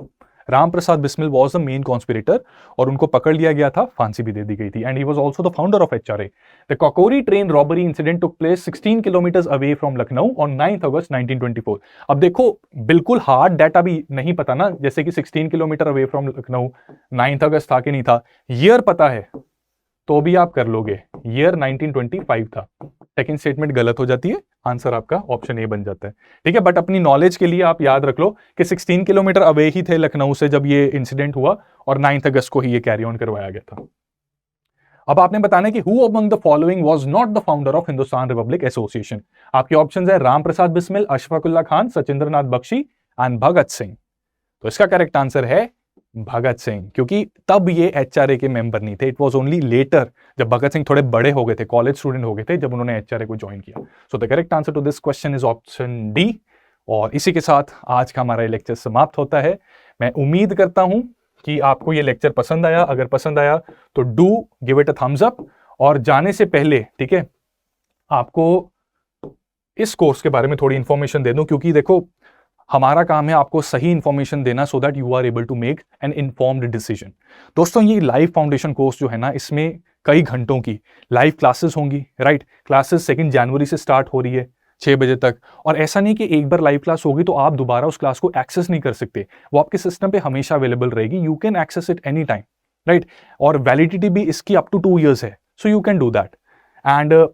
Ram Prasad Bismil was the main conspirator, और उनको पकड़ लिया गया था, फांसी भी दे दी गई थी, and he was also the founder of HRA. The Kakori train robbery incident took place 16 kilometres away from Lucknow on 9 अगस्त 1924। अब देखो, बिल्कुल हार्ड डाटा भी नहीं पता ना, जैसे कि 16 किलोमीटर अवे फ्रॉम लखनऊ 9 अगस्त था कि नहीं था, ईयर पता है तो भी आप कर लोगे, ईयर 1925 था। सेकंड स्टेटमेंट गलत हो जाती है, आंसर आपका ऑप्शन ए बन जाता है, ठीक है। बट अपनी नॉलेज के लिए आप याद रख लो कि 16 किलोमीटर अवे ही थे लखनऊ से जब ये इंसिडेंट हुआ, और 9 अगस्त को ही ये कैरी ऑन करवाया गया था। अब आपने बताना है कि who among the following was not the founder of Hindustan Republic association. आपके ऑप्शंस है राम प्रसाद बिस्मिल, अशफाकुल्ला खान, सचिंद्रनाथ बख्शी एंड भगत सिंह। तो इसका करेक्ट आंसर है भगत सिंह, क्योंकि तब ये एचआरए के मेंबर नहीं थे। इट वाज ओनली लेटर, जब भगत सिंह थोड़े बड़े हो गए थे, कॉलेज स्टूडेंट हो गए थे, जब उन्होंने एचआरए को ज्वाइन किया। So the correct answer to this question is option D. और इसी के साथ आज का हमारा लेक्चर समाप्त होता है। मैं उम्मीद करता हूं कि आपको ये लेक्चर पसंद आया। अगर पसंद आया तो do give it a thumbs up. और जाने से पहले, ठीक है, आपको इस कोर्स के बारे में थोड़ी इंफॉर्मेशन दे दूं, क्योंकि देखो हमारा काम है आपको सही इंफॉर्मेशन देना so that you are able to make an informed decision. दोस्तों, ये लाइफ फाउंडेशन कोर्स जो है ना, इसमें कई घंटों की लाइव क्लासेस होंगी, राइट। क्लासेस 2 जनवरी से स्टार्ट हो रही है 6 बजे तक। और ऐसा नहीं कि एक बार लाइव क्लास होगी तो आप दोबारा उस क्लास को एक्सेस नहीं कर सकते, वो आपके सिस्टम पे हमेशा अवेलेबल रहेगी। You can access it any time, right. और वैलिडिटी भी इसकी अप टू 2 years है, so you can do that. And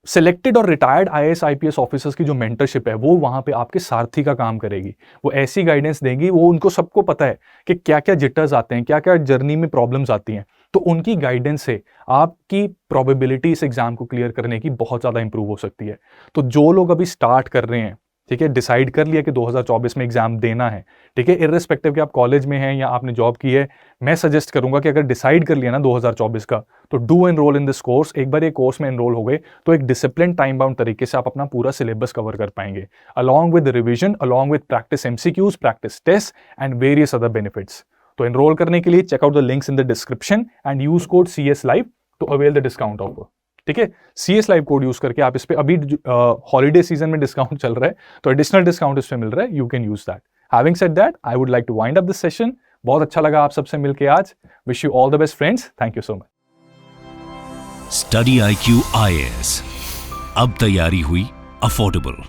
selected और रिटायर्ड IAS IPS ऑफिसर्स की जो मेंटरशिप है वो वहां पे आपके सारथी का काम करेगी। वो ऐसी गाइडेंस देंगी, वो उनको सबको पता है कि क्या क्या जिटर्स आते हैं, क्या क्या जर्नी में प्रॉब्लम्स आती हैं। तो उनकी गाइडेंस से आपकी प्रोबेबिलिटी इस एग्जाम को क्लियर करने की बहुत ज़्यादा इंप्रूव हो सकती है। तो जो लोग अभी स्टार्ट कर रहे हैं, ठीक है, डिसाइड कर लिया कि 2024 में एग्जाम देना है, ठीक है, इर्रेस्पेक्टिव कि आप कॉलेज में हैं या आपने जॉब की है, मैं सजेस्ट करूंगा कि अगर डिसाइड कर लिया ना 2024 का, तो do enrol in this course. एक बार ये कोर्स में एनरोल हो गए तो एक डिसिप्लिन टाइम बाउंड तरीके से आप अपना पूरा सिलेबस कवर कर पाएंगे, along with revision, along with practice MCQs, practice test and various other benefits. तो एनरोल करने के लिए check out the links in the description and use code CS Live to avail the discount offer. ठीक है, CS Live code use करके आप इस पे, अभी हॉलीडे सीजन में डिस्काउंट चल रहा है तो एडिशनल डिस्काउंट इस पे मिल रहा है, you can use that. Having said that, I would like to wind up this session. बहुत अच्छा लगा आप सबसे मिलके आज। Wish you all the best friends, thank you so much. Study IQ IAS, अब तैयारी हुई अफोर्डेबल।